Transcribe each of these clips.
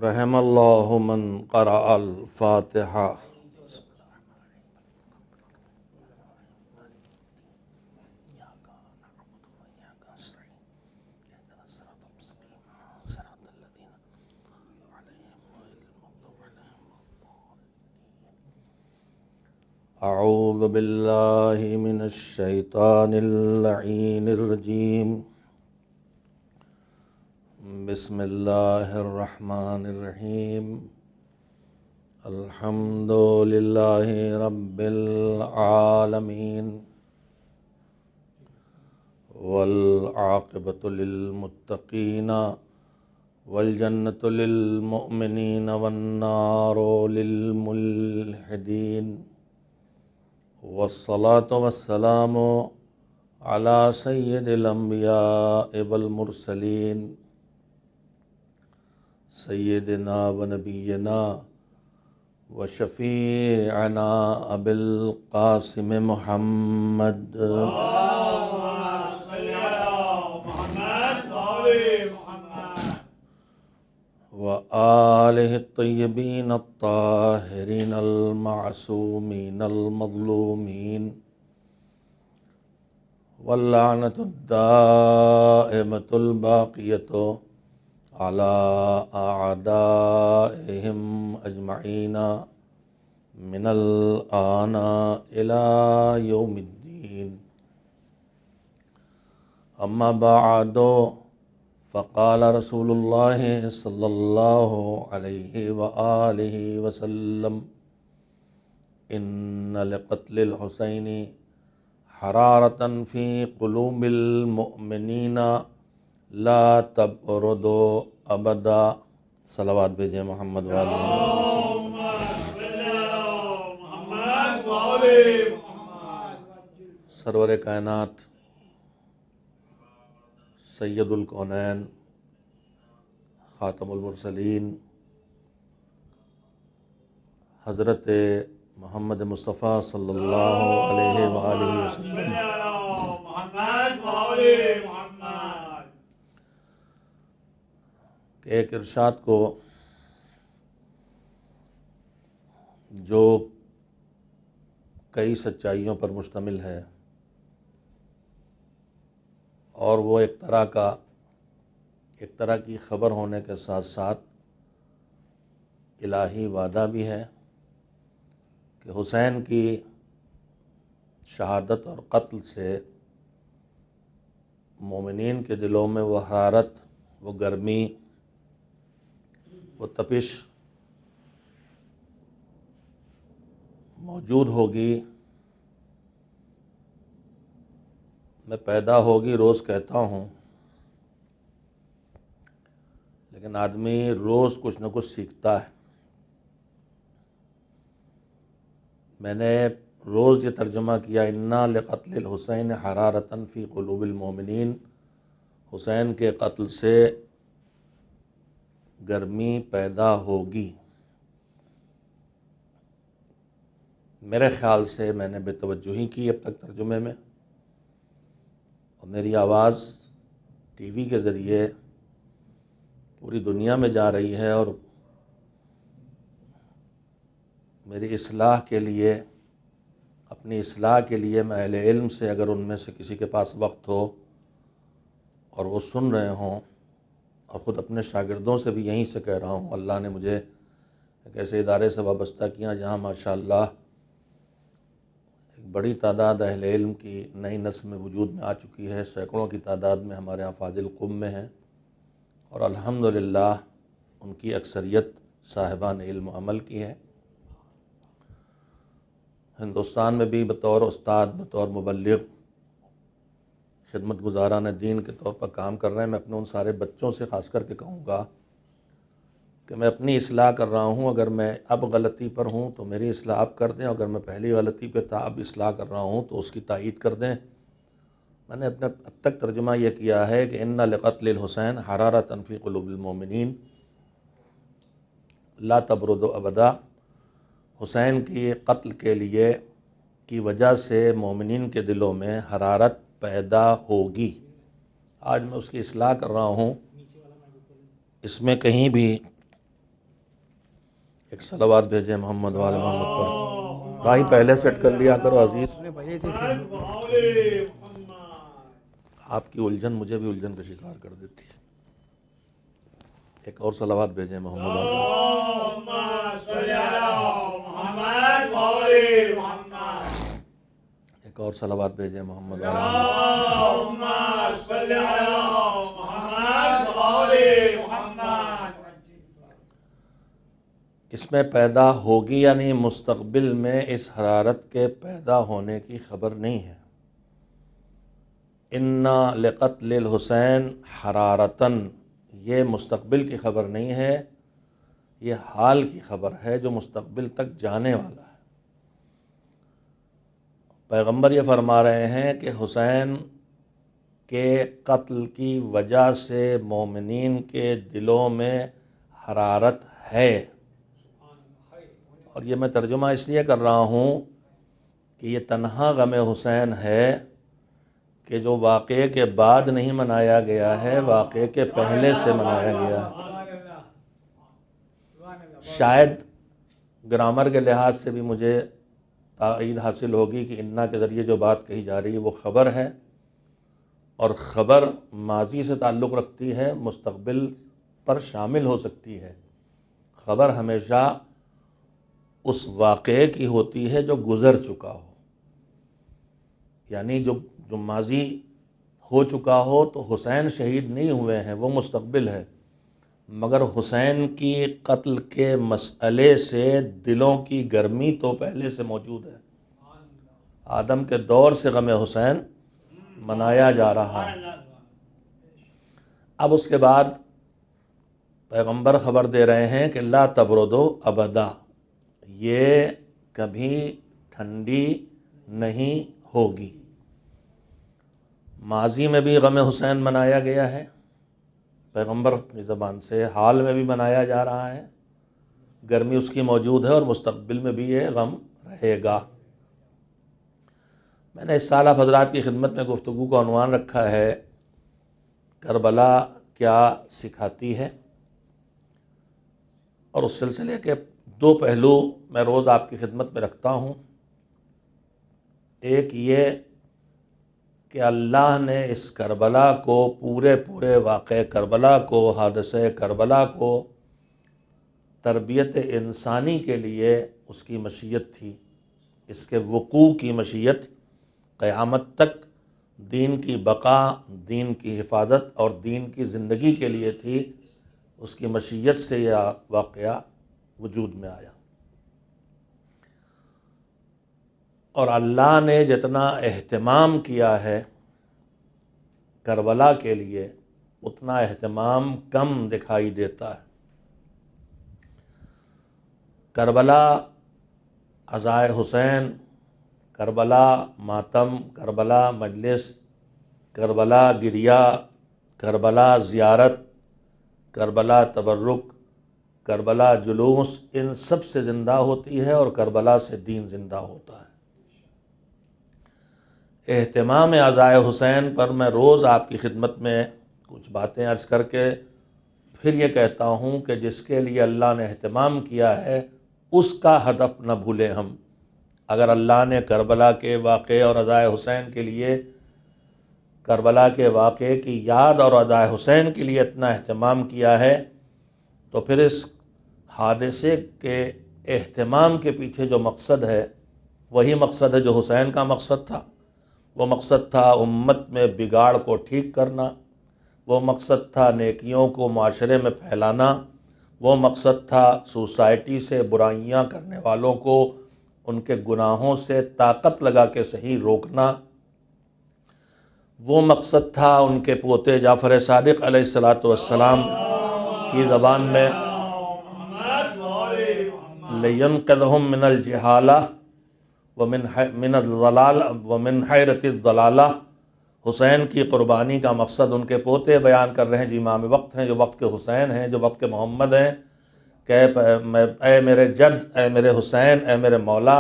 رحم اللہ من قرأ الفاتحہ۔ اعوذ باللہ من الشیطان اللعین الرجیم، بسم اللہ الرحمن الرحیم، الحمد للہ رب العالمین، والعاقبۃ للمتقین، والجنۃ للمؤمنین، والنار للملحدین، والصلاة والسلام على سید الانبیاء والمرسلین، سیدنا و نبینا و شفیعنا ابی القاسم محمد و آلہ الطیبین الطاہرین المعصومین المظلومین، واللعنۃ الدائمۃ الباقیۃ علی اعدائہم اجمعین من الآن الی یوم الدین۔ اما بعد، فقال رسول اللہ صلی اللہ علیہ وآلہ وسلم، ان لقتل الحسین حرارۃ فی قلوب المؤمنین لا تبرد ابدا۔ صلوات بھیجیں محمد والے سرور کائنات، سید الکونین، خاتم المرسلین، حضرت محمد مصطفیٰ صلی اللہ علیہ وآلہ وسلم کہ ایک ارشاد کو جو کئی سچائیوں پر مشتمل ہے، اور وہ ایک طرح کی خبر ہونے کے ساتھ ساتھ الہی وعدہ بھی ہے کہ حسین کی شہادت اور قتل سے مومنین کے دلوں میں وہ حرارت، وہ گرمی، وہ تپش موجود ہوگی، میں پیدا ہوگی۔ روز کہتا ہوں، لیکن آدمی روز کچھ نہ کچھ سیکھتا ہے۔ میں نے روز یہ ترجمہ کیا، انا لقتل الحسین حرارۃ فی قلوب المؤمنین، حسین کے قتل سے گرمی پیدا ہوگی۔ میرے خیال سے میں نے بے توجہی کی اب تک ترجمے میں، اور میری آواز ٹی وی کے ذریعے پوری دنیا میں جا رہی ہے، اور میری اصلاح کے لیے، اپنی اصلاح کے لیے میں اہل علم سے، اگر ان میں سے کسی کے پاس وقت ہو اور وہ سن رہے ہوں، اور خود اپنے شاگردوں سے بھی یہیں سے کہہ رہا ہوں، اللہ نے مجھے ایک ایسے ادارے سے وابستہ کیا جہاں ماشاءاللہ ایک بڑی تعداد اہل علم کی نئی نسل میں وجود میں آ چکی ہے، سینکڑوں کی تعداد میں ہمارے ہاں فاضل قم میں ہیں، اور الحمدللہ ان کی اکثریت صاحبان علم و عمل کی ہے۔ ہندوستان میں بھی بطور استاد، بطور مبلغ، خدمت گزاران دین کے طور پر کام کر رہے ہیں۔ میں اپنے ان سارے بچوں سے خاص کر کے کہوں گا کہ میں اپنی اصلاح کر رہا ہوں، اگر میں اب غلطی پر ہوں تو میری اصلاح اب کر دیں، اگر میں پہلی غلطی پہ تھا اب اصلاح کر رہا ہوں تو اس کی تائید کر دیں۔ میں نے اب تک ترجمہ یہ کیا ہے کہ ان لقتل الحسین حرارۃ فی قلوب المؤمنین لا تبرد ابدا، حسین کی قتل کے لیے کی وجہ سے مومنین کے دلوں میں حرارت پیدا ہوگی۔ آج میں اس کی اصلاح کر رہا ہوں، اس میں کہیں بھی ایک صلوات بھیجیں محمد وال محمد پر. بھائی پہلے سیٹ کر لیا کرو عزیز. آپ کی الجھن مجھے بھی الجھن کا شکار کر دیتی ہے. ایک اور صلوات بھیجیں محمد وال. ایک اور صلوات بھیجیں محمد وال محمد. اس میں پیدا ہوگی یا نہیں مستقبل میں اس حرارت کے پیدا ہونے کی خبر نہیں ہے. انا لقتل الحسین حرارتن، یہ مستقبل کی خبر نہیں ہے، یہ حال کی خبر ہے جو مستقبل تک جانے والا ہے. پیغمبر یہ فرما رہے ہیں کہ حسین کے قتل کی وجہ سے مومنین کے دلوں میں حرارت ہے. اور یہ میں ترجمہ اس لیے کر رہا ہوں کہ یہ تنہا غم حسین ہے کہ جو واقعے کے بعد نہیں منایا گیا ہے، واقعے کے پہلے سے منایا گیا ہے. شاید گرامر کے لحاظ سے بھی مجھے تائید حاصل ہوگی کہ انا کے ذریعے جو بات کہی جا رہی ہے وہ خبر ہے، اور خبر ماضی سے تعلق رکھتی ہے، مستقبل پر شامل ہو سکتی ہے. خبر ہمیشہ اس واقعے کی ہوتی ہے جو گزر چکا ہو، یعنی جو ماضی ہو چکا ہو. تو حسین شہید نہیں ہوئے ہیں، وہ مستقبل ہے، مگر حسین کی قتل کے مسئلے سے دلوں کی گرمی تو پہلے سے موجود ہے. آدم کے دور سے غم حسین منایا جا رہا ہے. اب اس کے بعد پیغمبر خبر دے رہے ہیں کہ لا تبردو ابدا، یہ کبھی ٹھنڈی نہیں ہوگی. ماضی میں بھی غم حسین منایا گیا ہے پیغمبر کی زبان سے، حال میں بھی منایا جا رہا ہے، گرمی اس کی موجود ہے، اور مستقبل میں بھی یہ غم رہے گا. میں نے اس سال آپ حضرات کی خدمت میں گفتگو کو عنوان رکھا ہے کربلا کیا سکھاتی ہے، اور اس سلسلے کے دو پہلو میں روز آپ کی خدمت میں رکھتا ہوں. ایک یہ کہ اللہ نے اس کربلا کو، پورے واقعہ کربلا کو، حادثہ کربلا کو تربیت انسانی کے لیے اس کی مشیت تھی، اس کے وقوع کی مشیت قیامت تک دین کی بقا، دین کی حفاظت اور دین کی زندگی کے لیے تھی. اس کی مشیت سے یہ واقعہ وجود میں آیا. اور اللہ نے جتنا اہتمام کیا ہے کربلا کے لیے، اتنا اہتمام کم دکھائی دیتا ہے. کربلا عزائے حسین، کربلا ماتم، کربلا مجلس، کربلا گریہ، کربلا زیارت، کربلا تبرک، کربلا جلوس، ان سب سے زندہ ہوتی ہے، اور کربلا سے دین زندہ ہوتا ہے. اہتمام عزائے حسین پر میں روز آپ کی خدمت میں کچھ باتیں عرض کر کے پھر یہ کہتا ہوں کہ جس کے لیے اللہ نے اہتمام کیا ہے اس کا ہدف نہ بھولیں ہم. اگر اللہ نے کربلا کے واقعے اور عزائے حسین کے لیے، کربلا کے واقعے کی یاد اور عزائے حسین کے لیے اتنا اہتمام کیا ہے، تو پھر اس حادثے کے اہتمام کے پیچھے جو مقصد ہے وہی مقصد ہے جو حسین کا مقصد تھا. وہ مقصد تھا امت میں بگاڑ کو ٹھیک کرنا، وہ مقصد تھا نیکیوں کو معاشرے میں پھیلانا، وہ مقصد تھا سوسائٹی سے برائیاں کرنے والوں کو ان کے گناہوں سے طاقت لگا کے صحیح روکنا، وہ مقصد تھا ان کے پوتے جعفر صادق علیہ السلام کی زبان میں لِيَنْقِذْهُمْ مِنَ الْجِهَالَةِ وَمِنْ الضَّلَالَ وَمِنْ حَيْرَةِ الضَّلَالَةِ. حسین کی قربانی کا مقصد ان کے پوتے بیان کر رہے ہیں، جو امام وقت ہیں، جو وقت کے حسین ہیں، جو وقت کے محمد ہیں، کہ اے میرے جد، اے میرے حسین، اے میرے مولا.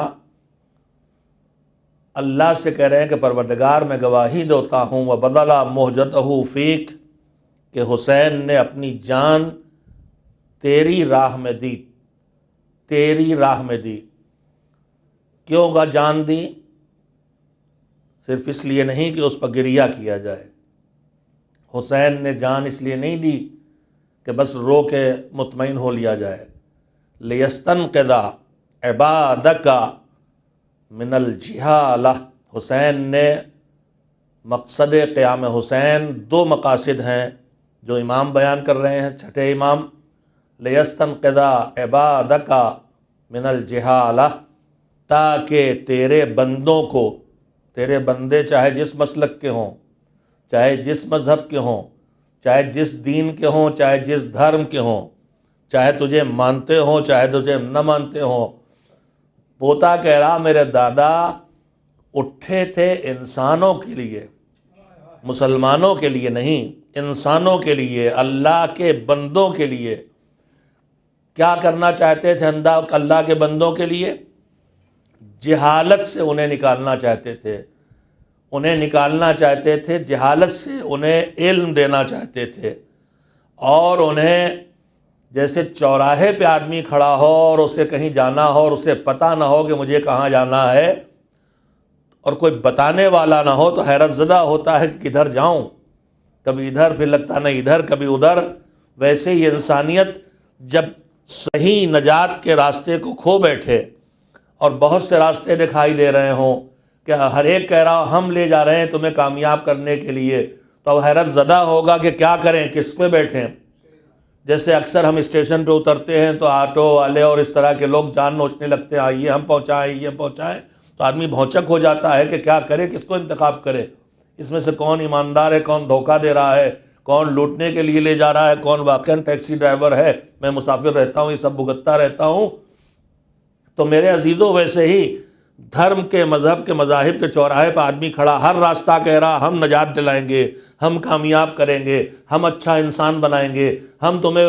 اللہ سے کہہ رہے ہیں کہ پروردگار میں گواہی دیتا ہوں وَبَذَلَ مُحْجَتَهُ فِيك، کہ حسین نے اپنی جان تیری راہ میں دی، تیری راہ میں دی۔ کیوں گا جان دی؟ صرف اس لیے نہیں کہ اس پر گریہ کیا جائے۔ حسین نے جان اس لیے نہیں دی کہ بس رو کے مطمئن ہو لیا جائے۔ لیستنقذ عبادک من الجہالہ، حسین نے مقصد قیام حسین دو مقاصد ہیں جو امام بیان کر رہے ہیں، چھٹے امام، لیستنقذ عبادک من الجہالہ، تاکہ تیرے بندوں کو، تیرے بندے چاہے جس مسلک کے ہوں، چاہے جس مذہب کے ہوں، چاہے جس دین کے ہوں، چاہے جس دھرم کے ہوں، چاہے تجھے مانتے ہوں چاہے تجھے نہ مانتے ہوں۔ پوتا کہہ رہا میرے دادا اٹھے تھے انسانوں کے لیے، مسلمانوں کے لیے نہیں، انسانوں کے لیے، اللہ کے بندوں کے لیے۔ کیا کرنا چاہتے تھے اللہ کے بندوں کے لیے؟ جہالت سے انہیں نکالنا چاہتے تھے، انہیں نکالنا چاہتے تھے جہالت سے، انہیں علم دینا چاہتے تھے، اور انہیں جیسے چوراہے پہ آدمی کھڑا ہو اور اسے کہیں جانا ہو اور اسے پتہ نہ ہو کہ مجھے کہاں جانا ہے، اور کوئی بتانے والا نہ ہو تو حیرت زدہ ہوتا ہے کہ کدھر جاؤں، کبھی ادھر پھر لگتا نہیں ادھر کبھی ادھر۔ ویسے ہی انسانیت جب صحیح نجات کے راستے کو کھو بیٹھے اور بہت سے راستے دکھائی دے رہے ہوں کہ ہر ایک کہہ رہا ہم لے جا رہے ہیں تمہیں کامیاب کرنے کے لیے، تو اب حیرت زدہ ہوگا کہ کیا کریں، کس پہ بیٹھیں۔ جیسے اکثر ہم اسٹیشن پہ اترتے ہیں تو آٹو والے اور اس طرح کے لوگ جان نوچنے لگتے ہیں، آئیے ہم پہنچائیں یہ پہنچائیں، تو آدمی بھونچک ہو جاتا ہے کہ کیا کرے، کس کو انتخاب کرے، اس میں سے کون ایماندار ہے، کون دھوکہ دے رہا ہے، کون لوٹنے کے لیے لے جا رہا ہے، کون واقعاً ٹیکسی ڈرائیور ہے، میں مسافر رہتا ہوں، یہ سب بھگتتا رہتا ہوں۔ تو میرے عزیزوں ویسے ہی دھرم کے، مذہب کے، مذاہب کے چوراہے پہ آدمی کھڑا ہر راستہ کہہ رہا ہم نجات دلائیں گے، ہم کامیاب کریں گے، ہم اچھا انسان بنائیں گے، ہم تمہیں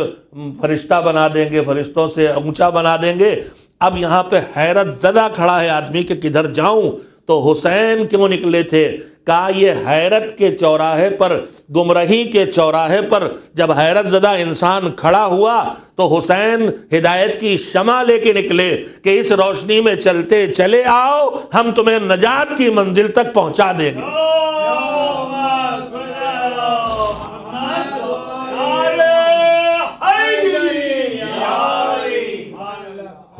فرشتہ بنا دیں گے، فرشتوں سے اونچا بنا دیں گے۔ اب یہاں پہ حیرت زدہ کھڑا ہے آدمی کہ کدھر جاؤں، تو حسین کیوں نکلے تھے؟ کہا یہ حیرت کے چوراہے پر، گمراہی کے چوراہے پر جب حیرت زدہ انسان کھڑا ہوا تو حسین ہدایت کی شمع لے کے نکلے کہ اس روشنی میں چلتے چلے آؤ، ہم تمہیں نجات کی منزل تک پہنچا دیں گے۔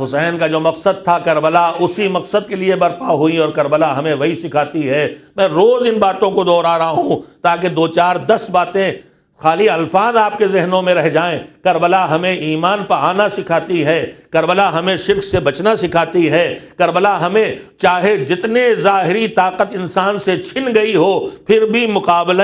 حسین کا جو مقصد تھا کربلا اسی مقصد کے لیے برپا ہوئی، اور کربلا ہمیں وہی سکھاتی ہے۔ میں روز ان باتوں کو دہرا رہا ہوں تاکہ 2 4 10 باتیں خالی الفاظ آپ کے ذہنوں میں رہ جائیں۔ کربلا ہمیں ایمان پہ آنا سکھاتی ہے، کربلا ہمیں شرک سے بچنا سکھاتی ہے، کربلا ہمیں چاہے جتنے ظاہری طاقت انسان سے چھن گئی ہو پھر بھی مقابلہ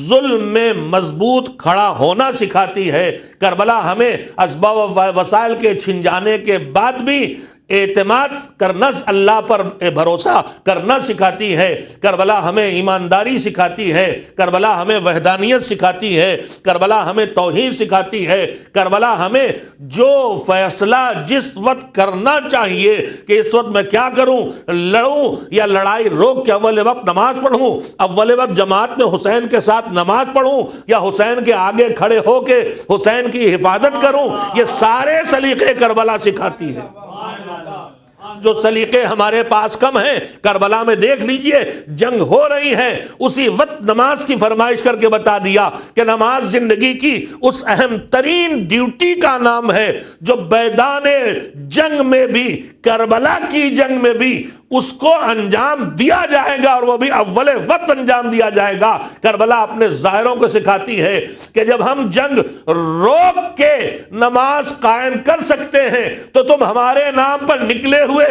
ظلم میں مضبوط کھڑا ہونا سکھاتی ہے، کربلا ہمیں اسباب و وسائل کے چھن جانے کے بعد بھی اعتماد کرنا، اللہ پر بھروسہ کرنا سکھاتی ہے، کربلا ہمیں ایمانداری سکھاتی ہے، کربلا ہمیں وحدانیت سکھاتی ہے، کربلا ہمیں توحید سکھاتی ہے، کربلا ہمیں جو فیصلہ جس وقت کرنا چاہیے کہ اس وقت میں کیا کروں، لڑوں یا لڑائی روک کے اول وقت نماز پڑھوں، اول وقت جماعت میں حسین کے ساتھ نماز پڑھوں، یا حسین کے آگے کھڑے ہو کے حسین کی حفاظت کروں، یہ سارے سلیقے کربلا سکھاتی ہے۔ جو سلیقے ہمارے پاس کم ہیں، کربلا میں دیکھ لیجئے جنگ ہو رہی ہے، اسی وقت نماز کی فرمائش کر کے بتا دیا کہ نماز زندگی کی اس اہم ترین ڈیوٹی کا نام ہے جو میدان جنگ میں بھی، کربلا کی جنگ میں بھی اس کو انجام دیا جائے گا، اور وہ بھی اول وقت انجام دیا جائے گا۔ کربلا اپنے ظاہروں کو سکھاتی ہے کہ جب ہم جنگ روک کے نماز قائم کر سکتے ہیں تو تم ہمارے نام پر نکلے ہوئے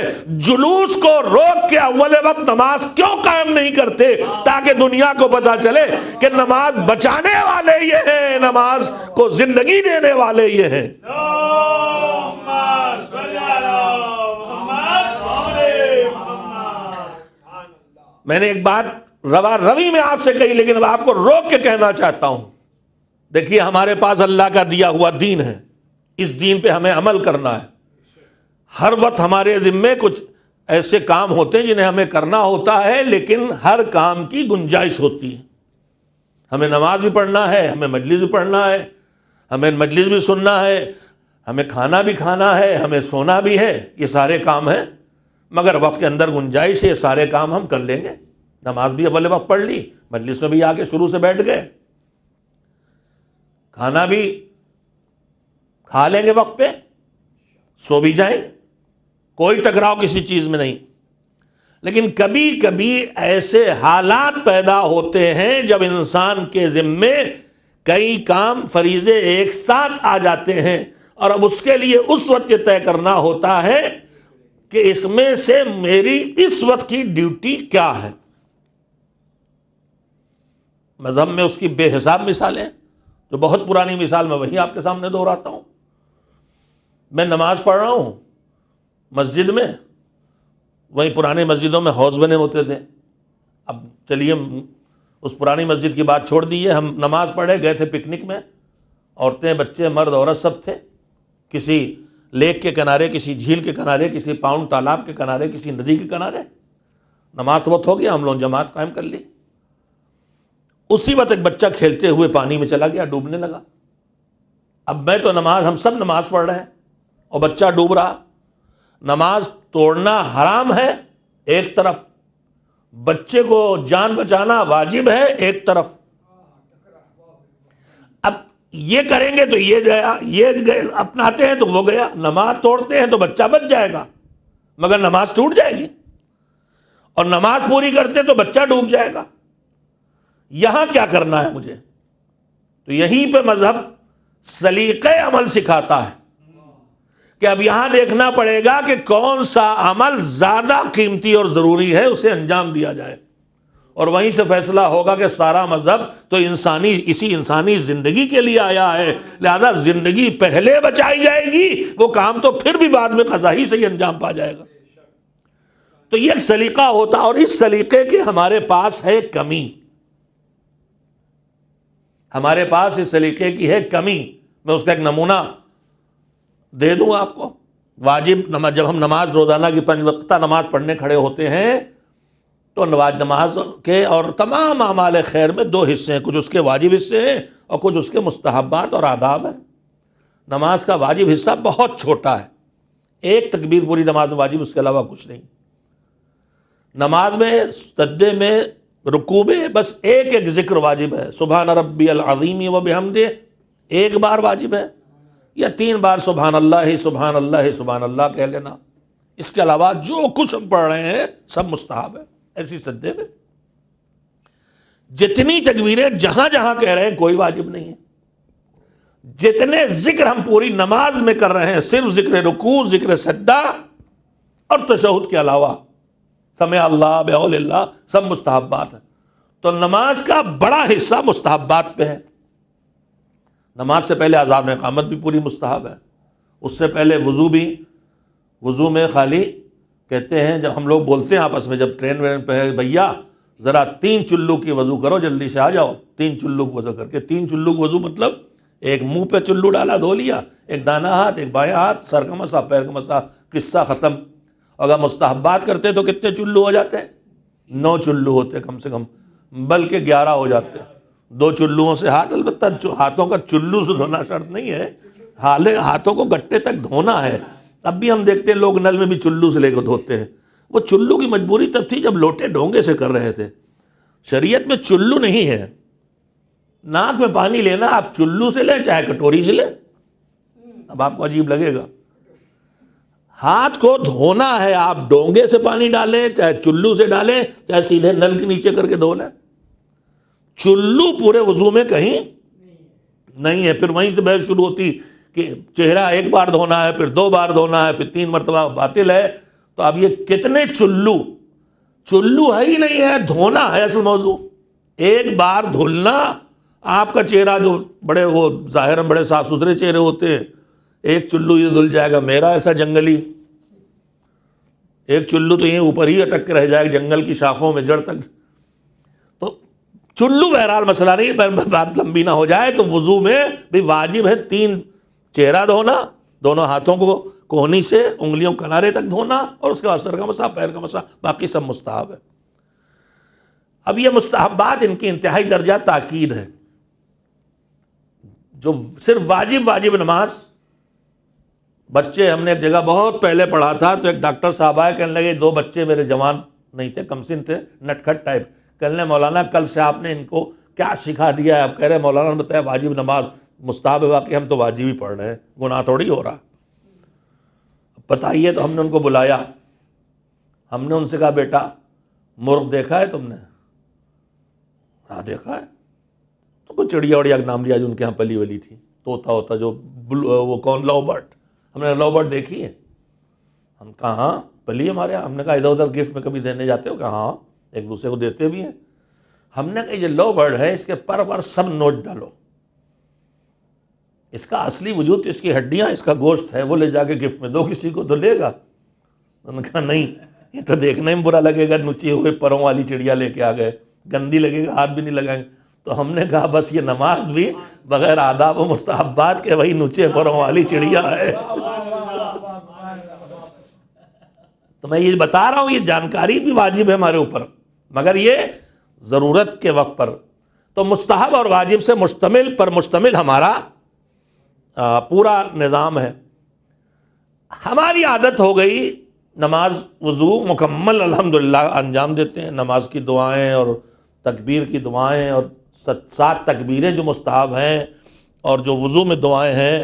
جلوس کو روک کے اول وقت نماز کیوں قائم نہیں کرتے، تاکہ دنیا کو پتا چلے کہ نماز بچانے والے یہ ہیں، نماز کو زندگی دینے والے یہ ہیں۔ میں نے ایک بات روا روی میں آپ سے کہی، لیکن اب آپ کو روک کے کہنا چاہتا ہوں۔ دیکھیے ہمارے پاس اللہ کا دیا ہوا دین ہے، اس دین پہ ہمیں عمل کرنا ہے۔ ہر وقت ہمارے ذمے کچھ ایسے کام ہوتے ہیں جنہیں ہمیں کرنا ہوتا ہے، لیکن ہر کام کی گنجائش ہوتی ہے۔ ہمیں نماز بھی پڑھنا ہے، ہمیں مجلس بھی پڑھنا ہے، ہمیں مجلس بھی سننا ہے، ہمیں کھانا بھی کھانا ہے، ہمیں سونا بھی ہے، یہ سارے کام ہیں، مگر وقت کے اندر گنجائش ہے، یہ سارے کام ہم کر لیں گے۔ نماز بھی اول وقت پڑھ لی، مجلس میں بھی آ کے شروع سے بیٹھ گئے، کھانا بھی کھا لیں گے وقت پہ، سو بھی جائیں گے، کوئی ٹکراؤ کسی چیز میں نہیں۔ لیکن کبھی کبھی ایسے حالات پیدا ہوتے ہیں جب انسان کے ذمے کئی کام فریضے ایک ساتھ آ جاتے ہیں، اور اب اس کے لیے اس وقت یہ طے کرنا ہوتا ہے کہ اس میں سے میری اس وقت کی ڈیوٹی کیا ہے۔ مذہب میں اس کی بے حساب مثالیں، جو بہت پرانی مثال میں وہی آپ کے سامنے دہراتا ہوں۔ میں نماز پڑھ رہا ہوں مسجد میں، وہیں پرانے مسجدوں میں حوض بنے ہوتے تھے۔ اب چلیے اس پرانی مسجد کی بات چھوڑ دیجیے، ہم نماز پڑھے گئے تھے پکنک میں، عورتیں بچے مرد عورت سب تھے، کسی لیک کے کنارے، کسی جھیل کے کنارے، کسی پاؤنڈ تالاب کے کنارے، کسی ندی کے کنارے۔ نماز وقت ہو گیا، ہم لوگ جماعت قائم کر لی۔ اسی وقت ایک بچہ کھیلتے ہوئے پانی میں چلا گیا، ڈوبنے لگا۔ اب میں تو ہم سب نماز پڑھ رہے ہیں اور بچہ ڈوب رہا۔ نماز توڑنا حرام ہے ایک طرف، بچے کو جان بچانا واجب ہے ایک طرف۔ اب یہ کریں گے تو یہ گیا، یہ اپناتے ہیں تو وہ گیا۔ نماز توڑتے ہیں تو بچہ بچ جائے گا مگر نماز ٹوٹ جائے گی، اور نماز پوری کرتے تو بچہ ڈوب جائے گا۔ یہاں کیا کرنا ہے مجھے؟ تو یہیں پہ مذہب سلیقہ عمل سکھاتا ہے کہ اب یہاں دیکھنا پڑے گا کہ کون سا عمل زیادہ قیمتی اور ضروری ہے، اسے انجام دیا جائے، اور وہیں سے فیصلہ ہوگا کہ سارا مذہب تو اسی انسانی زندگی کے لیے آیا ہے، لہذا زندگی پہلے بچائی جائے گی، وہ کام تو پھر بھی بعد میں قضا ہی سے ہی انجام پا جائے گا۔ تو یہ سلیقہ ہوتا، اور اس سلیقے کے ہمارے پاس ہے کمی، ہمارے پاس اس سلیقے کی ہے کمی۔ میں اس کا ایک نمونہ دے دوں آپ کو۔ واجب نماز، جب ہم نماز روزانہ کی 5 وقتہ نماز پڑھنے کھڑے ہوتے ہیں تو نماز کے اور تمام اعمال خیر میں 2 حصے ہیں، کچھ اس کے واجب حصے ہیں اور کچھ اس کے مستحبات اور آداب ہیں۔ نماز کا واجب حصہ بہت چھوٹا ہے، ایک تکبیر پوری نماز میں واجب، اس کے علاوہ کچھ نہیں۔ نماز میں سجدے میں، رکوع میں بس ایک ذکر واجب ہے، سبحان ربی العظیم و بحمدہ، ایک بار واجب ہے، یا 3 بار سبحان اللہ سبحان اللہ سبحان اللہ کہہ لینا۔ اس کے علاوہ جو کچھ ہم پڑھ رہے ہیں سب مستحب ہے۔ ایسی سجدے میں جتنی تکبیریں جہاں جہاں کہہ رہے ہیں کوئی واجب نہیں ہے۔ جتنے ذکر ہم پوری نماز میں کر رہے ہیں صرف ذکر رکوع، ذکر سجدہ اور تشہد کے علاوہ سمع اللہ بقول اللہ سب مستحبات ہیں۔ تو نماز کا بڑا حصہ مستحبات پہ ہے۔ نماز سے پہلے اذان اقامت بھی پوری مستحب ہے، اس سے پہلے وضو بھی، وضو میں خالی کہتے ہیں جب ہم لوگ بولتے ہیں آپس میں، جب ٹرین وین پہ ہے، بھیا ذرا 3 چلو کی وضو کرو، جلدی سے آ جاؤ، 3 چلو کی وضو کر کے۔ 3 چلو کی وضو مطلب ایک منہ پہ چلو ڈالا دھو لیا، ایک دانا ہاتھ، ایک بایاں ہاتھ، سر کا مسا، پیر کا مسا، قصہ ختم۔ اگر مستحبات کرتے تو کتنے چلو ہو جاتے ہیں؟ 9 چلو ہوتے کم سے کم، بلکہ 11 ہو جاتے۔ 2 چلوؤں سے ہاتھ، البتہ ہاتھوں کا چلو سے دھونا شرط نہیں ہے، ہاتھوں کو گٹے تک دھونا ہے۔ اب بھی ہم دیکھتے ہیں لوگ نل میں بھی چلو سے لے کر دھوتے ہیں، وہ چلو کی مجبوری تب تھی جب لوٹے ڈھونگے سے کر رہے تھے۔ شریعت میں چلو نہیں ہے، ناک میں پانی لینا آپ چلو سے لیں چاہے کٹوری سے لیں، اب آپ کو عجیب لگے گا۔ ہاتھ کو دھونا ہے، آپ ڈونگے سے پانی ڈالیں چاہے چلو سے ڈالیں چاہے سیدھے نل کے نیچے کر کے دھو لیں، چلو پورے وضو میں کہیں نہیں ہے۔ پھر وہیں سے بحث شروع ہوتی کہ چہرہ 1 بار دھونا ہے، پھر 2 بار دھونا ہے، پھر 3 مرتبہ باطل ہے۔ تو اب یہ کتنے چلو ہے ہی نہیں ہے، دھونا ہے اصل موضوع۔ 1 بار دھلنا، آپ کا چہرہ جو بڑے وہ ظاہر بڑے صاف ستھرے چہرے ہوتے ہیں، 1 چلو یہ دھل جائے گا، میرا ایسا جنگلی 1 چلو تو یہ اوپر ہی اٹک کے رہ جائے گا جنگل کی شاخوں میں جڑ تک۔ تو چلو بہرحال مسئلہ نہیں، بات لمبی نہ ہو جائے تو وضو میں بھی واجب ہے 3 چہرہ دھونا، دونوں ہاتھوں کو کوہنی سے انگلیوں کنارے تک دھونا، اور اس کے بعد سر کا مسا، پیر کا مسا، باقی سب مستحب ہے۔ اب یہ مستحبات ان کی انتہائی درجہ تاکید ہے۔ جو صرف واجب نماز بچے ہم نے ایک جگہ بہت پہلے پڑھا تھا، تو ایک ڈاکٹر صاحب آئے، کہنے لگے 2 بچے میرے جوان نہیں تھے، کم سن تھے، نٹ کھٹ ٹائپ، کہنے لگے مولانا کل سے آپ نے ان کو کیا سکھا دیا ہے؟ اب کہہ رہے مولانا نے بتایا واجب نماز مستحب ہے، واقعی ہم تو واجب ہی پڑھ رہے ہیں، گناہ تھوڑی ہو رہا، بتائیے۔ تو ہم نے ان کو بلایا، ہم نے ان سے کہا بیٹا مرغ دیکھا ہے تم نے؟ ہاں دیکھا ہے۔ تو کوئی چڑیا وڑیا نام لیا جو ان کے یہاں پلی ولی تھی، طوطا ہوتا جو وہ کون، لو برڈ، ہم نے لو برڈ دیکھی ہے؟ ہم کہا ہاں پلی ہمارے یہاں۔ ہم نے کہا ادھر ادھر گفٹ میں کبھی دینے جاتے ہو؟ کہ ہاں ایک دوسرے کو دیتے بھی ہیں۔ ہم نے کہا یہ لو برڈ ہے، اس کے پر سب نوٹ ڈالو، اس کا اصلی وجود اس کی ہڈیاں، اس کا گوشت ہے، وہ لے جا کے گفٹ میں دو، کسی کو تو لے گا۔ انہوں نے کہا نہیں، یہ تو دیکھنے میں برا لگے گا، نچے ہوئے پروں والی چڑیا لے کے آ گئے، گندی لگے گا، ہاتھ بھی نہیں لگائیں گے۔ تو ہم نے کہا بس یہ نماز بھی بغیر آداب و مستحبات کے وہی نچے پروں والی چڑیا ہے۔ تو میں یہ بتا رہا ہوں، یہ جانکاری بھی واجب ہے ہمارے اوپر، مگر یہ ضرورت کے وقت پر۔ تو مستحب اور واجب سے مشتمل ہمارا پورا نظام ہے۔ ہماری عادت ہو گئی نماز وضو مکمل الحمدللہ انجام دیتے ہیں، نماز کی دعائیں اور تکبیر کی دعائیں اور 7 تکبیریں جو مستحب ہیں اور جو وضو میں دعائیں ہیں،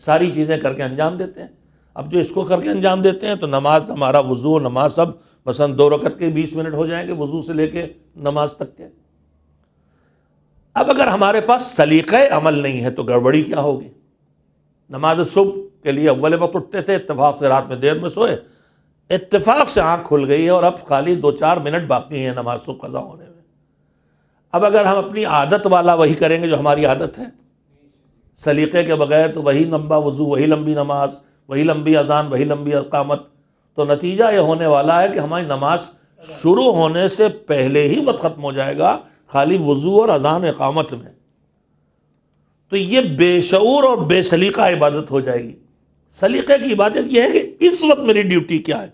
ساری چیزیں کر کے انجام دیتے ہیں۔ اب جو اس کو کر کے انجام دیتے ہیں تو نماز، ہمارا وضو نماز سب مثلا 2 رکعت کے 20 منٹ ہو جائیں گے وضو سے لے کے نماز تک کے۔ اب اگر ہمارے پاس سلیقہ عمل نہیں ہے تو گڑبڑی کیا ہوگی؟ نماز صبح کے لیے اول وقت اٹھتے تھے، اتفاق سے رات میں دیر میں سوئے، اتفاق سے آنکھ کھل گئی ہے اور اب خالی 2-4 منٹ باقی ہیں نماز صبح قضا ہونے میں۔ اب اگر ہم اپنی عادت والا وہی کریں گے جو ہماری عادت ہے، سلیقے کے بغیر، تو وہی لمبا وضو، وہی لمبی نماز، وہی لمبی اذان، وہی لمبی اقامت، تو نتیجہ یہ ہونے والا ہے کہ ہماری نماز شروع ہونے سے پہلے ہی وقت ختم ہو جائے گا خالی وضو اور اذان اقامت میں۔ تو یہ بے شعور اور بے سلیقہ عبادت ہو جائے گی۔ سلیقے کی عبادت یہ ہے کہ اس وقت میری ڈیوٹی کیا ہے،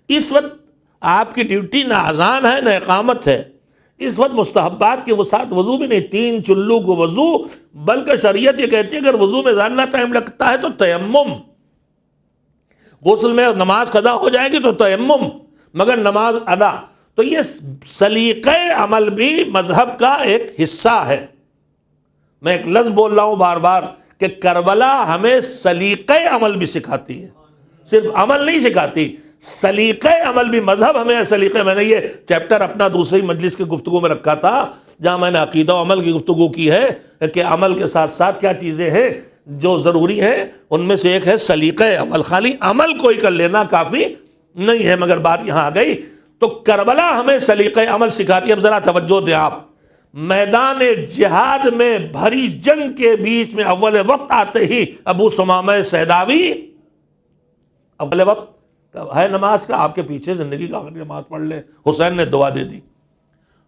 اس وقت آپ کی ڈیوٹی نہ اذان ہے نہ اقامت ہے، اس وقت مستحبات کے وسعت وضو بھی نہیں، 3 چلو کو وضو، بلکہ شریعت یہ کہتی ہے اگر وضو میں زیادہ ٹائم لگتا ہے تو تیمم، غسل میں نماز قضا ہو جائے گی تو تیمم، مگر نماز ادا۔ تو یہ سلیقہ عمل بھی مذہب کا ایک حصہ ہے۔ میں ایک لفظ بول رہا ہوں بار بار کہ کربلا ہمیں سلیقہ عمل بھی سکھاتی ہے، صرف عمل نہیں سکھاتی، سلیقہ عمل بھی۔ مذہب ہمیں سلیقہ، میں نے یہ چیپٹر اپنا دوسری مجلس کی گفتگو میں رکھا تھا جہاں میں نے عقیدہ و عمل کی گفتگو کی ہے کہ عمل کے ساتھ ساتھ کیا چیزیں ہیں جو ضروری ہیں، ان میں سے ایک ہے سلیقہ عمل۔ خالی عمل کوئی کر لینا کافی نہیں ہے، مگر بات یہاں آ گئی تو کربلا ہمیں سلیقہ عمل سکھاتی ہے۔ اب ذرا توجہ دیں آپ، میدان جہاد میں بھری جنگ کے بیچ میں اول وقت آتے ہی ابو ثمامہ سیداوی، اول وقت ہے نماز کا، آپ کے پیچھے زندگی کا آخری نماز پڑھ لیں، حسین نے دعا دے دی۔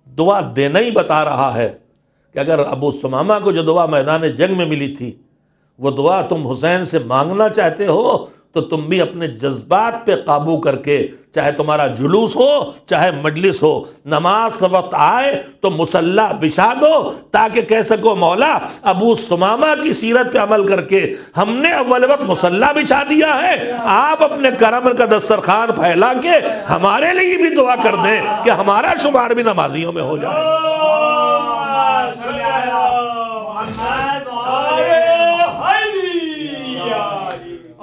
دعا دینا ہی بتا رہا ہے کہ اگر ابو ثمامہ کو جو دعا میدان جنگ میں ملی تھی وہ دعا تم حسین سے مانگنا چاہتے ہو تو تم بھی اپنے جذبات پہ قابو کر کے، چاہے تمہارا جلوس ہو چاہے مجلس ہو، نماز کا وقت آئے تو مصلی بچھا دو تاکہ کہہ سکو مولا ابو ثمامہ کی سیرت پہ عمل کر کے ہم نے اول وقت مصلی بچھا دیا ہے، آپ اپنے کرم کا دسترخوان پھیلا کے ہمارے لیے بھی دعا کر دیں کہ ہمارا شمار بھی نمازیوں میں ہو جائے۔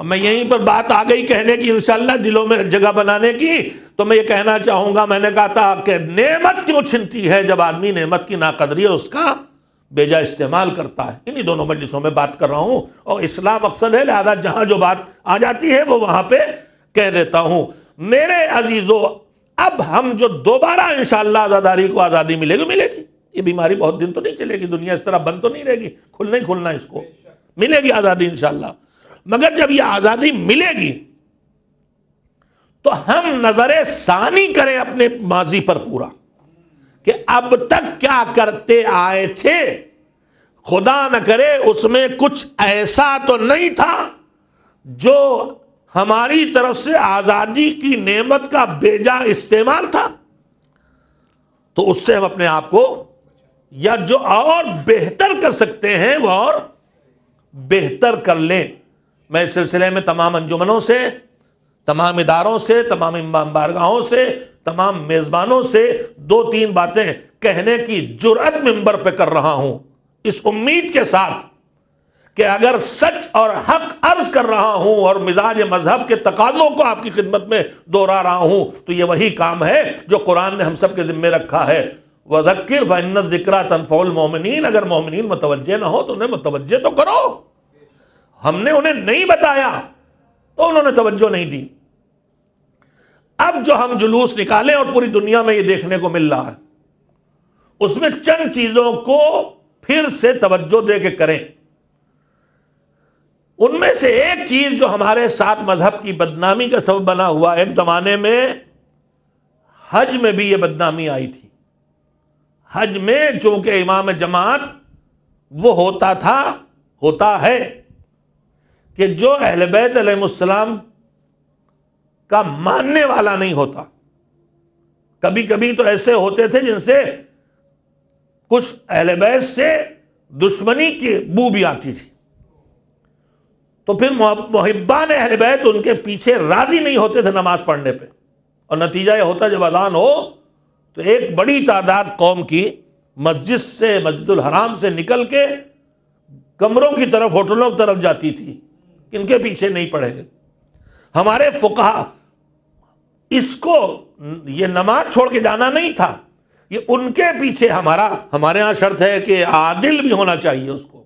میں یہیں پر بات آ گئی کہنے کی، انشاءاللہ دلوں میں جگہ بنانے کی، تو میں یہ کہنا چاہوں گا، میں نے کہا تھا کہ نعمت کیوں چھنتی ہے جب آدمی نعمت کی ناقدری اور اس کا بے جا استعمال کرتا ہے۔ انہی دونوں مجلسوں میں بات کر رہا ہوں اور اسلام مقصد ہے، لہذا جہاں جو بات آ جاتی ہے وہ وہاں پہ کہہ دیتا ہوں۔ میرے عزیزو، اب ہم جو دوبارہ انشاءاللہ آزاداری کو آزادی ملے گی، یہ بیماری بہت دن تو نہیں چلے گی، دنیا اس طرح بند تو نہیں رہے گی، کھلنا اس کو ملے گی آزادی انشاءاللہ۔ مگر جب یہ آزادی ملے گی تو ہم نظر ثانی کریں اپنے ماضی پر پورا کہ اب تک کیا کرتے آئے تھے، خدا نہ کرے اس میں کچھ ایسا تو نہیں تھا جو ہماری طرف سے آزادی کی نعمت کا بے جا استعمال تھا، تو اس سے ہم اپنے آپ کو یا جو اور بہتر کر سکتے ہیں وہ اور بہتر کر لیں۔ میں اس سلسلے میں تمام انجمنوں سے، تمام اداروں سے، تمام امام بارگاہوں سے، تمام میزبانوں سے 2-3 باتیں کہنے کی جرأت منبر پہ کر رہا ہوں، اس امید کے ساتھ کہ اگر سچ اور حق عرض کر رہا ہوں اور مزاج مذہب کے تقاضوں کو آپ کی خدمت میں دوہرا رہا ہوں تو یہ وہی کام ہے جو قرآن نے ہم سب کے ذمے رکھا ہے۔ وَذَكِّرْ فَإِنَّ الذِّكْرَىٰ تَنفَعُ الْمُؤْمِنِينَ، اگر مومنین متوجہ نہ ہو تو انہیں متوجہ تو کرو۔ ہم نے انہیں نہیں بتایا تو انہوں نے توجہ نہیں دی۔ اب جو ہم جلوس نکالیں اور پوری دنیا میں یہ دیکھنے کو مل رہا ہے، اس میں چند چیزوں کو پھر سے توجہ دے کے کریں۔ ان میں سے ایک چیز جو ہمارے ساتھ مذہب کی بدنامی کا سبب بنا ہوا، ایک زمانے میں حج میں بھی یہ بدنامی آئی تھی۔ حج میں چونکہ امام جماعت وہ ہوتا ہے کہ جو اہل بیت علیہ السلام کا ماننے والا نہیں ہوتا۔ کبھی کبھی تو ایسے ہوتے تھے جن سے کچھ اہل بیت سے دشمنی کی بو بھی آتی تھی، تو پھر محبان اہل بیت ان کے پیچھے راضی نہیں ہوتے تھے نماز پڑھنے پہ، اور نتیجہ یہ ہوتا جب اذان ہو تو ایک بڑی تعداد قوم کی مسجد سے، مسجد الحرام سے نکل کے کمروں کی طرف، ہوٹلوں کی طرف جاتی تھی، ان کے پیچھے نہیں پڑھیں گے۔ ہمارے فقہا اس کو، یہ نماز چھوڑ کے جانا نہیں تھا، یہ ان کے پیچھے ہمارے ہاں شرط ہے کہ عادل بھی ہونا چاہیے اس کو۔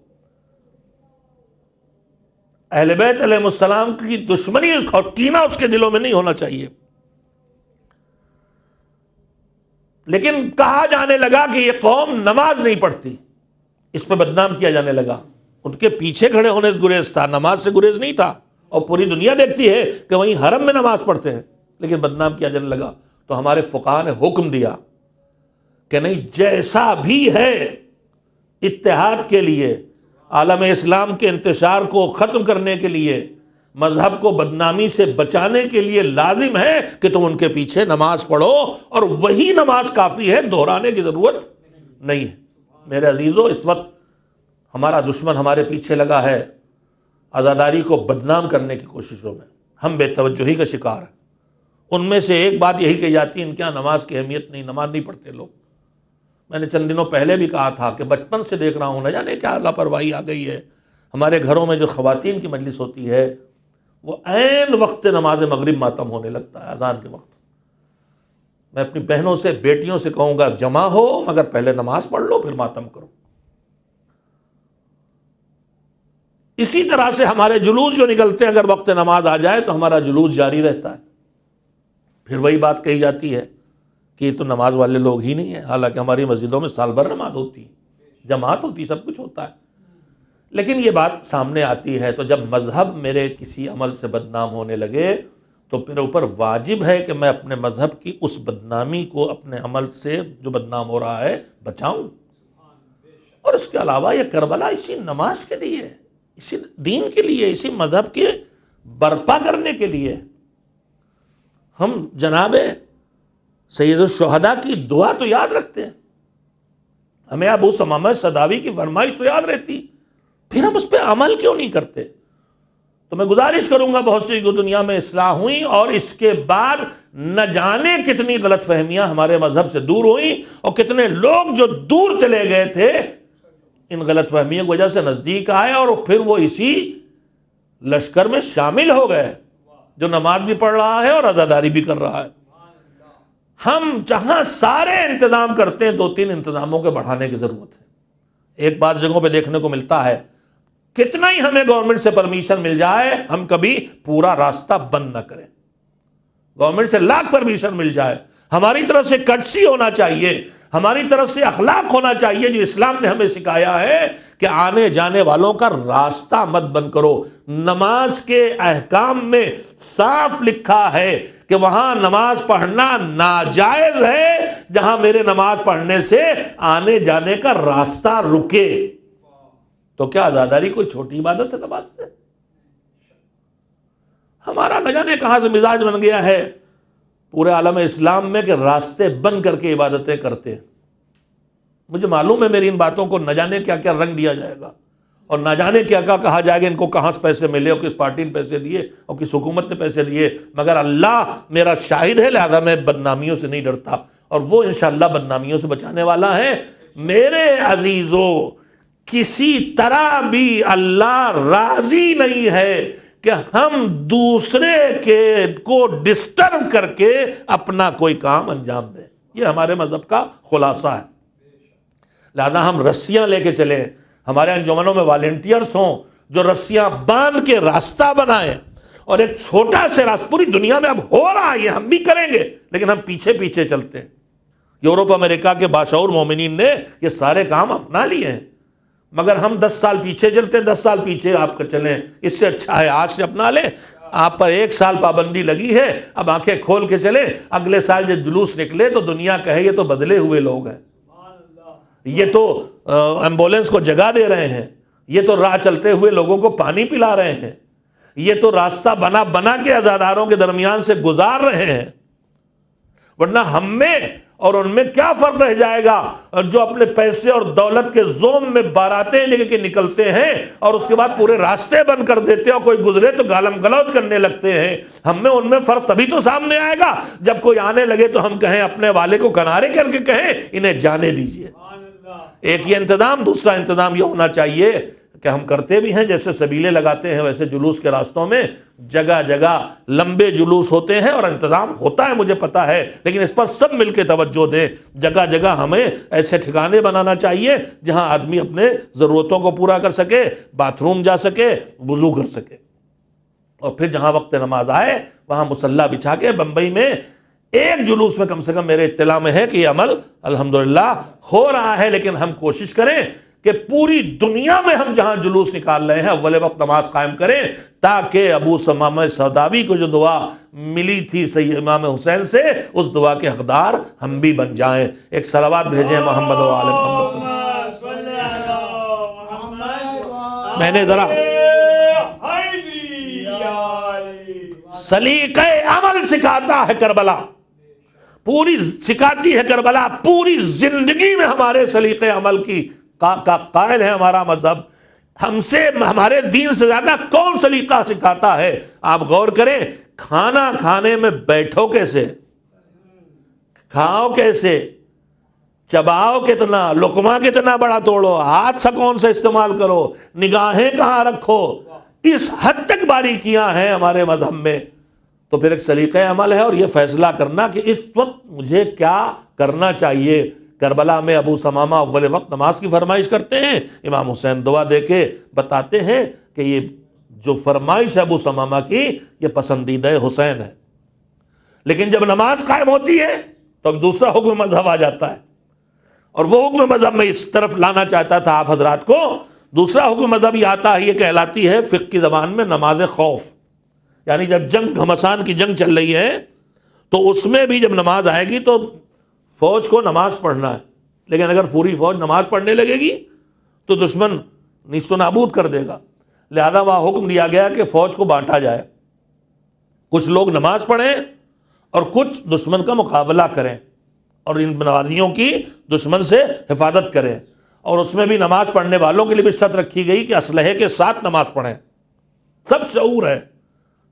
اہل بیت علیہ السلام کی دشمنی اور کینہ اس کے دلوں میں نہیں ہونا چاہیے۔ لیکن کہا جانے لگا کہ یہ قوم نماز نہیں پڑھتی، اس پہ بدنام کیا جانے لگا۔ ان کے پیچھے کھڑے ہونے سے گریز تھا، نماز سے گریز نہیں تھا، اور پوری دنیا دیکھتی ہے کہ وہیں حرم میں نماز پڑھتے ہیں، لیکن بدنام کیا جانے لگا۔ تو ہمارے فقہاء نے حکم دیا کہ نہیں، جیسا بھی ہے اتحاد کے لیے، عالم اسلام کے انتشار کو ختم کرنے کے لیے، مذہب کو بدنامی سے بچانے کے لیے لازم ہے کہ تم ان کے پیچھے نماز پڑھو، اور وہی نماز کافی ہے، دہرانے کی ضرورت نہیں ہے۔ میرے عزیزو، اس وقت ہمارا دشمن ہمارے پیچھے لگا ہے عزاداری کو بدنام کرنے کی کوششوں میں، ہم بے توجہی کا شکار ہیں۔ ان میں سے ایک بات یہی کہی جاتی ہے ان کے یہاں نماز کی اہمیت نہیں، نماز نہیں پڑھتے لوگ۔ میں نے چند دنوں پہلے بھی کہا تھا کہ بچپن سے دیکھ رہا ہوں، نہ جانے کیا لاپرواہی آ گئی ہے۔ ہمارے گھروں میں جو خواتین کی مجلس ہوتی ہے وہ عین وقت نماز مغرب ماتم ہونے لگتا ہے، اذان کے وقت۔ میں اپنی بہنوں سے، بیٹیوں سے کہوں گا جمع ہو مگر پہلے نماز پڑھ لو پھر ماتم کرو۔ اسی طرح سے ہمارے جلوس جو نکلتے ہیں، اگر وقت نماز آ جائے تو ہمارا جلوس جاری رہتا ہے۔ پھر وہی بات کہی جاتی ہے کہ یہ تو نماز والے لوگ ہی نہیں ہیں، حالانکہ ہماری مسجدوں میں سال بھر نماز ہوتی ہے، جماعت ہوتی، سب کچھ ہوتا ہے۔ لیکن یہ بات سامنے آتی ہے تو جب مذہب میرے کسی عمل سے بدنام ہونے لگے تو میرے اوپر واجب ہے کہ میں اپنے مذہب کی اس بدنامی کو اپنے عمل سے جو بدنام ہو رہا ہے بچاؤں۔ اور اس کے علاوہ یہ کربلا اسی نماز کے لیے، اسی دین کے لیے، اسی مذہب کے برپا کرنے کے لیے۔ ہم جناب سید الشہداء کی دعا تو یاد رکھتے ہیں، ہمیں ابو ثمامہ صداوی کی فرمائش تو یاد رہتی، پھر ہم اس پہ عمل کیوں نہیں کرتے؟ تو میں گزارش کروں گا، بہت سی دنیا میں اصلاح ہوئی اور اس کے بعد نہ جانے کتنی غلط فہمیاں ہمارے مذہب سے دور ہوئیں، اور کتنے لوگ جو دور چلے گئے تھے ان غلط فہمیوں کی وجہ سے نزدیک آئے، اور پھر وہ اسی لشکر میں شامل ہو گئے جو نماز بھی پڑھ رہا ہے اور عزاداری بھی کر رہا ہے۔ ہم جہاں سارے انتظام کرتے ہیں 2-3 انتظاموں کے بڑھانے کی ضرورت ہے۔ ایک بات جگہوں پہ دیکھنے کو ملتا ہے، کتنا ہی ہمیں گورنمنٹ سے پرمیشن مل جائے ہم کبھی پورا راستہ بند نہ کریں۔ گورنمنٹ سے لاکھ پرمیشن مل جائے، ہماری طرف سے کٹسی ہونا چاہیے، ہماری طرف سے اخلاق ہونا چاہیے جو اسلام نے ہمیں سکھایا ہے کہ آنے جانے والوں کا راستہ مت بند کرو۔ نماز کے احکام میں صاف لکھا ہے کہ وہاں نماز پڑھنا ناجائز ہے جہاں میرے نماز پڑھنے سے آنے جانے کا راستہ رکے۔ تو کیا عزاداری کوئی چھوٹی عبادت ہے نماز سے؟ ہمارا نہ جانے کہاں سے مزاج بن گیا ہے پورے عالم اسلام میں کہ راستے بند کر کے عبادتیں کرتے ہیں۔ مجھے معلوم ہے میری ان باتوں کو نہ جانے کیا کیا رنگ دیا جائے گا، اور نہ جانے کیا کہا جائے گا ان کو کہاں سے پیسے ملے اور کس پارٹی نے پیسے دیے اور کس حکومت نے پیسے دیے، مگر اللہ میرا شاہد ہے، لہذا میں بدنامیوں سے نہیں ڈرتا، اور وہ انشاءاللہ بدنامیوں سے بچانے والا ہے۔ میرے عزیزو، کسی طرح بھی اللہ راضی نہیں ہے کہ ہم دوسرے کو ڈسٹرب کر کے اپنا کوئی کام انجام دیں، یہ ہمارے مذہب کا خلاصہ ہے۔ لہذا ہم رسیاں لے کے چلیں، ہمارے انجمنوں میں والنٹیئرز ہوں جو رسیاں باندھ کے راستہ بنائیں، اور ایک چھوٹا سے راستہ پوری دنیا میں اب ہو رہا ہے، ہم بھی کریں گے، لیکن ہم پیچھے پیچھے چلتے ہیں۔ یورپ امریکہ کے باشعور مومنین نے یہ سارے کام اپنا لیے ہیں، مگر ہم 10 سال پیچھے چلتے ہیں، 10 سال پیچھے آپ کا چلیں، اس سے اچھا ہے آج سے اپنا لیں۔ آپ پر 1 سال پابندی لگی ہے، اب آنکھیں کھول کے چلیں، اگلے سال جب جلوس نکلے تو دنیا کہے یہ تو بدلے ہوئے لوگ ہیں، یہ تو ایمبولینس کو جگہ دے رہے ہیں، یہ تو راہ چلتے ہوئے لوگوں کو پانی پلا رہے ہیں، یہ تو راستہ بنا بنا کے عزاداروں کے درمیان سے گزار رہے ہیں۔ ورنہ ہم میں اور ان میں کیا فرق رہ جائے گا جو اپنے پیسے اور دولت کے زوم میں باراتیں لے کے نکلتے ہیں اور اس کے بعد پورے راستے بند کر دیتے ہیں، اور کوئی گزرے تو گالم گلوچ کرنے لگتے ہیں۔ ہم میں ان میں فرق تبھی تو سامنے آئے گا جب کوئی آنے لگے تو ہم کہیں اپنے والے کو کنارے کر کے کہیں انہیں جانے دیجئے۔ ایک یہ انتظام، دوسرا انتظام یہ ہونا چاہیے کہ ہم کرتے بھی ہیں، جیسے سبیلے لگاتے ہیں ویسے جلوس کے راستوں میں جگہ جگہ لمبے جلوس ہوتے ہیں اور انتظام ہوتا ہے، مجھے پتا ہے، لیکن اس پر سب مل کے توجہ دیں۔ جگہ جگہ ہمیں ایسے ٹھکانے بنانا چاہیے جہاں آدمی اپنے ضرورتوں کو پورا کر سکے، باتھ روم جا سکے، وضو کر سکے، اور پھر جہاں وقت نماز آئے وہاں مصلی بچھا کے۔ بمبئی میں ایک جلوس میں کم سے کم میرے اطلاع میں ہے کہ یہ عمل الحمدللہ ہو رہا ہے، لیکن ہم کوشش کریں کہ پوری دنیا میں ہم جہاں جلوس نکال رہے ہیں اول وقت نماز قائم کریں، تاکہ ابو ثمامہ سوداوی کو جو دعا ملی تھی سید امام حسین سے، اس دعا کے حقدار ہم بھی بن جائیں۔ ایک صلوات بھیجیں محمد و آل محمد۔ میں نے ذرا سلیقہ عمل سکھاتا ہے کربلا، پوری سکھاتی ہے کربلا، پوری زندگی میں ہمارے سلیقہ عمل کی کا قائل ہے ہمارا مذہب۔ ہم سے، ہمارے دین سے زیادہ کون سلیقہ سکھاتا ہے؟ آپ غور کریں، کھانا کھانے میں بیٹھو کیسے، کھاؤ کیسے، چباؤ کتنا، لقمہ کتنا بڑا توڑو، ہاتھ سے کون سے استعمال کرو، نگاہیں کہاں رکھو، اس حد تک باریکیاں ہیں ہمارے مذہب میں۔ تو پھر ایک سلیقہ عمل ہے، اور یہ فیصلہ کرنا کہ اس وقت مجھے کیا کرنا چاہیے۔ کربلا میں ابو ثمامہ اول وقت نماز کی فرمائش کرتے ہیں، امام حسین دعا دے کے بتاتے ہیں کہ یہ جو فرمائش ہے ابو ثمامہ کی، یہ پسندیدہ حسین ہے۔ لیکن جب نماز قائم ہوتی ہے تو اب دوسرا حکم مذہب آ جاتا ہے، اور وہ حکم مذہب میں اس طرف لانا چاہتا تھا آپ حضرات کو۔ دوسرا حکم مذہب یہ آتا ہے، یہ کہلاتی ہے فقہ کی زبان میں نماز خوف، یعنی جب جنگ گھمسان کی جنگ چل رہی ہے تو اس میں بھی جب نماز آئے گی تو فوج کو نماز پڑھنا ہے، لیکن اگر پوری فوج نماز پڑھنے لگے گی تو دشمن نیست و نابود کر دے گا، لہذا وہاں حکم دیا گیا کہ فوج کو بانٹا جائے، کچھ لوگ نماز پڑھیں اور کچھ دشمن کا مقابلہ کریں، اور ان نمازیوں کی دشمن سے حفاظت کریں۔ اور اس میں بھی نماز پڑھنے والوں کے لیے بھی شرط رکھی گئی کہ اسلحے کے ساتھ نماز پڑھیں۔ سب شعور ہے،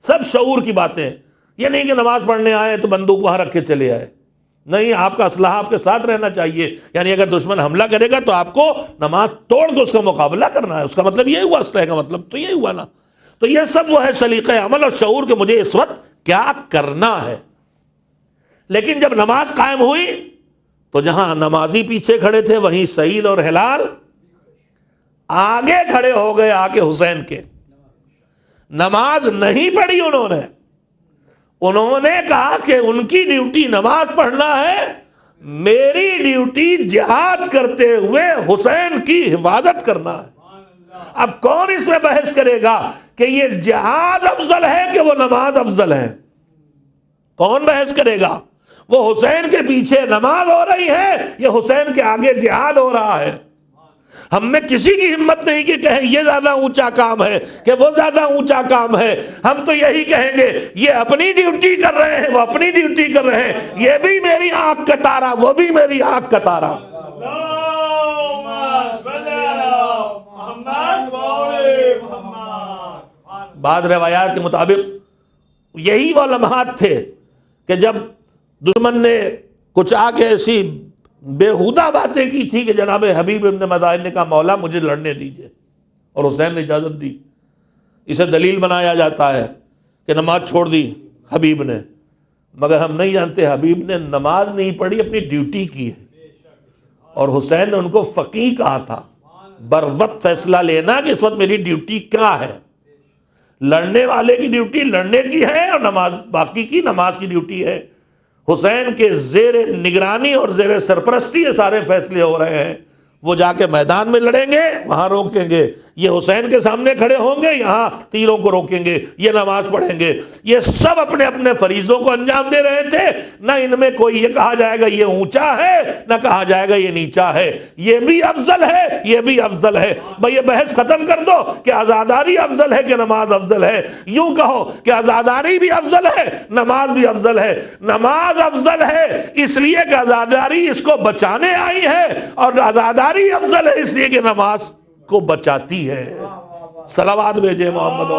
سب شعور کی باتیں، یہ نہیں کہ نماز پڑھنے آئے تو بندوق وہاں رکھ کے چلے آئے، نہیں، آپ کا اسلحہ آپ کے ساتھ رہنا چاہیے، یعنی اگر دشمن حملہ کرے گا تو آپ کو نماز توڑ کے اس کا مقابلہ کرنا ہے۔ اس کا مطلب یہ ہوا، اسلحے کا مطلب تو یہ ہوا نا۔ تو یہ سب وہ ہے سلیقہ عمل اور شعور کہ مجھے اس وقت کیا کرنا ہے۔ لیکن جب نماز قائم ہوئی تو جہاں نمازی پیچھے کھڑے تھے وہیں سعید اور ہلال آگے کھڑے ہو گئے آ کے حسین کے۔ نماز نہیں پڑھی انہوں نے کہا کہ ان کی ڈیوٹی نماز پڑھنا ہے، میری ڈیوٹی جہاد کرتے ہوئے حسین کی حفاظت کرنا ہے۔ اب کون اس میں بحث کرے گا کہ یہ جہاد افضل ہے کہ وہ نماز افضل ہے؟ کون بحث کرے گا؟ وہ حسین کے پیچھے نماز ہو رہی ہے، یہ حسین کے آگے جہاد ہو رہا ہے۔ ہم میں کسی کی ہمت نہیں کہ کہیں یہ زیادہ اونچا کام ہے کہ وہ زیادہ اونچا کام ہے۔ ہم تو یہی کہیں گے یہ اپنی ڈیوٹی کر رہے ہیں، وہ اپنی ڈیوٹی کر رہے ہیں، یہ بھی میری آنکھ کا تارا، وہ بھی میری آنکھ کا تارا۔ بعض روایات کے مطابق یہی وہ لمحات تھے کہ جب دشمن نے کچھ آ کے ایسی بےہودہ باتیں کی تھی کہ جناب حبیب ابن مظاہر نے کہا مولا مجھے لڑنے دیجئے، اور حسین نے اجازت دی۔ اسے دلیل بنایا جاتا ہے کہ نماز چھوڑ دی حبیب نے، مگر ہم نہیں جانتے حبیب نے نماز نہیں پڑھی، اپنی ڈیوٹی کی ہے۔ اور حسین نے ان کو فقیہ کہا تھا، بر وقت فیصلہ لینا کہ اس وقت میری ڈیوٹی کیا ہے۔ لڑنے والے کی ڈیوٹی لڑنے کی ہے، اور نماز باقی کی نماز کی ڈیوٹی ہے۔ حسین کے زیر نگرانی اور زیر سرپرستی یہ سارے فیصلے ہو رہے ہیں۔ وہ جا کے میدان میں لڑیں گے، وہاں روکیں گے، یہ حسین کے سامنے کھڑے ہوں گے، یہاں تیروں کو روکیں گے، یہ نماز پڑھیں گے۔ یہ سب اپنے اپنے فریضوں کو انجام دے رہے تھے، نہ ان میں کوئی یہ کہا جائے گا یہ اونچا ہے، نہ کہا جائے گا یہ نیچا ہے، یہ بھی افضل ہے، یہ بھی افضل ہے۔ بھئی یہ بحث ختم کر دو کہ عزاداری افضل ہے کہ نماز افضل ہے۔ یوں کہو کہ عزاداری بھی افضل ہے، نماز بھی افضل ہے۔ نماز افضل ہے اس لیے کہ عزاداری اس کو بچانے آئی ہے، اور عزاداری افضل ہے اس لیے کہ نماز کو بچاتی ہے۔ صلوات بھیجے محمد